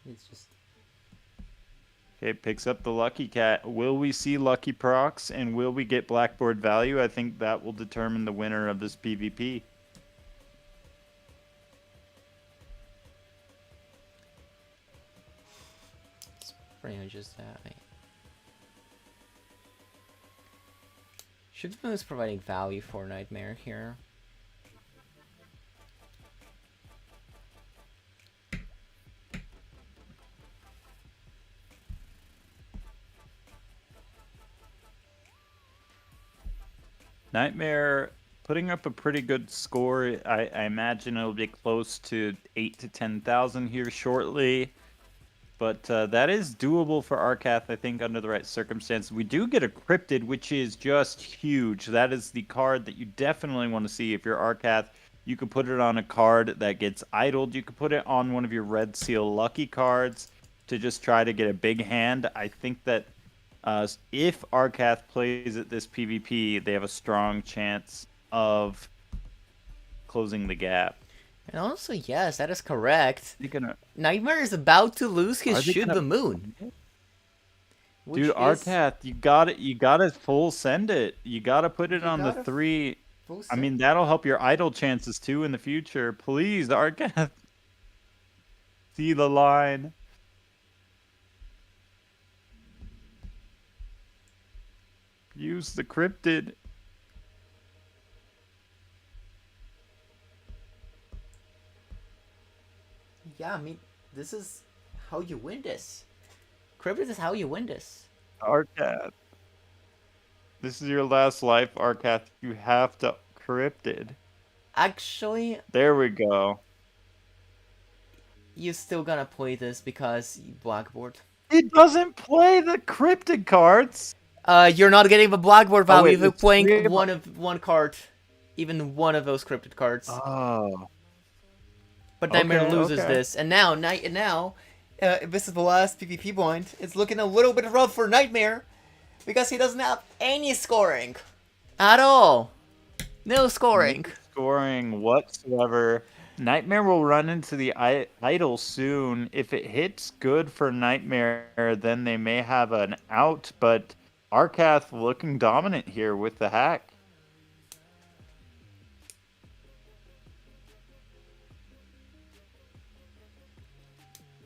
It's just... Okay, picks up the Lucky Cat. Will we see Lucky procs and will we get Blackboard value? I think that will determine the winner of this PvP. It's pretty much just that. Should be providing value for Nightmare here. Nightmare putting up a pretty good score. I imagine it'll be close to 8 to 10,000 here shortly. But that is doable for Arcath, I think, under the right circumstances. We do get a Cryptid, which is just huge. That is the card that you definitely want to see if you're Arcath. You could put it on a card that gets idled. You could put it on one of your Red Seal lucky cards to just try to get a big hand. I think that If Arcath plays at this PvP, they have a strong chance of closing the gap. And also, yes, that is correct. They gonna, Nightmare is about to lose his are they Shoot gonna, the Moon, which dude? is Arcath, you gotta full send it. You gotta put it you on the gotta 3. full I send. mean, that'll help your idle chances too in the future. Please, Arcath, see the line. Use the cryptid. Yeah, I mean, this is how you win this. Cryptid is how you win this. Arcath. This is your last life, Arcath. You have to cryptid. Actually, There we go. you're still gonna play this because you blackboard. It doesn't play the cryptid cards. You're not getting the blackboard Oh value wait, if you're it's playing 3 of. one card, even one of those cryptid cards. Oh. But Nightmare Okay, loses okay. this, and now this is the last PvP point. It's looking a little bit rough for Nightmare because he doesn't have any scoring at all. No scoring. Scoring whatsoever. Nightmare will run into the idol soon. If it hits good for Nightmare, then they may have an out, but Arcath looking dominant here with the hack.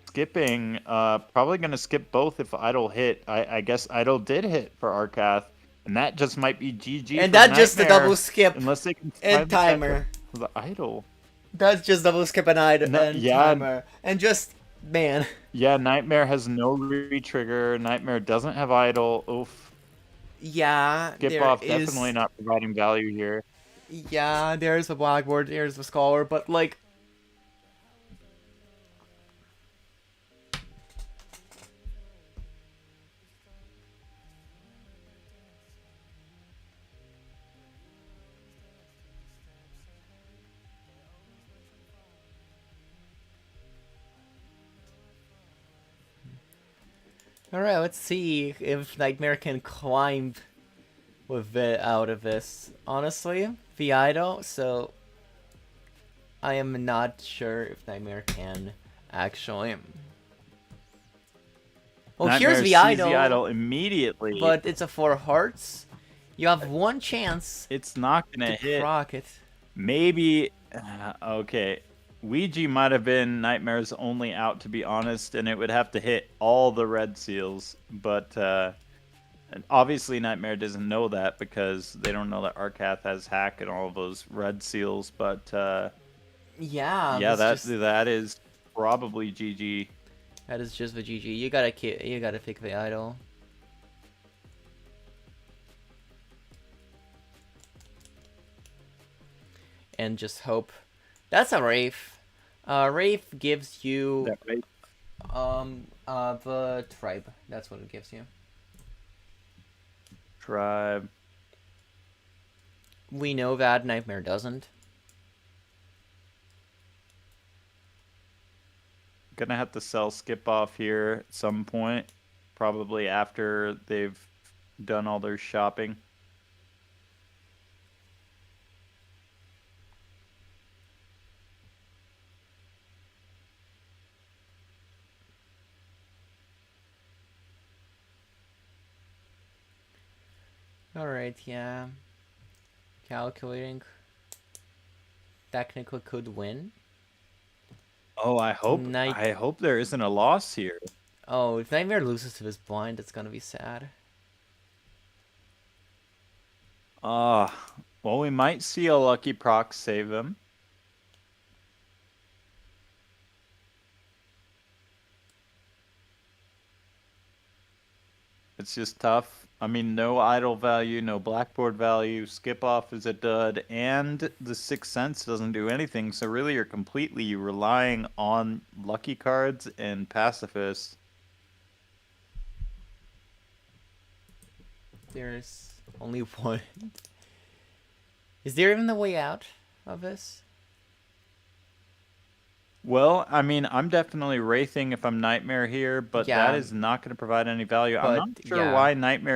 Skipping, probably going to skip both if idol hit. I guess idol did hit for Arcath, and that just might be GG And for that just the Nightmare, double skip unless they can and find timer. the idol. That's just double skip and Yeah. timer. And just, man. Yeah, Nightmare has no re-trigger. Nightmare doesn't have idol. Oof. Yeah, Skip there off is. definitely not providing value here. Yeah, there's the blackboard, there's the scholar, but like. Alright, let's see if Nightmare can climb with it out of this. Honestly, the idol, so I am not sure if Nightmare can actually. Well, Nightmare here's the sees idol, the idol immediately. but it's a 4 hearts. You have one chance It's not gonna to hit. proc it. Maybe. Okay. Ouija might have been Nightmare's only out, to be honest, and it would have to hit all the red seals. But and obviously Nightmare doesn't know that because they don't know that Arcath has hack and all of those red seals. But Yeah, yeah, that's that is probably GG. that is just the GG. You gotta pick the idol. And just hope. That's a Wraith. Wraith gives you That right? the tribe. That's what it gives you. Tribe. We know that Nightmare doesn't. Gonna have to sell skip off here at some point, probably after they've done all their shopping. Alright, yeah. Calculating. Technically could win. Oh, I hope there isn't a loss here. Oh, if Nightmare loses to his blind, it's gonna be sad. Well, we might see a lucky proc save him. It's just tough. I mean, no idle value, no blackboard value. Skip off is a dud, and the Sixth Sense doesn't do anything. So really, you're completely relying on lucky cards and pacifist. There's only one. Is there even a way out of this? Well, I mean, I'm definitely Wraithing if I'm Nightmare here, but that Yeah, is not going to provide any value. I'm but not sure yeah. why Nightmare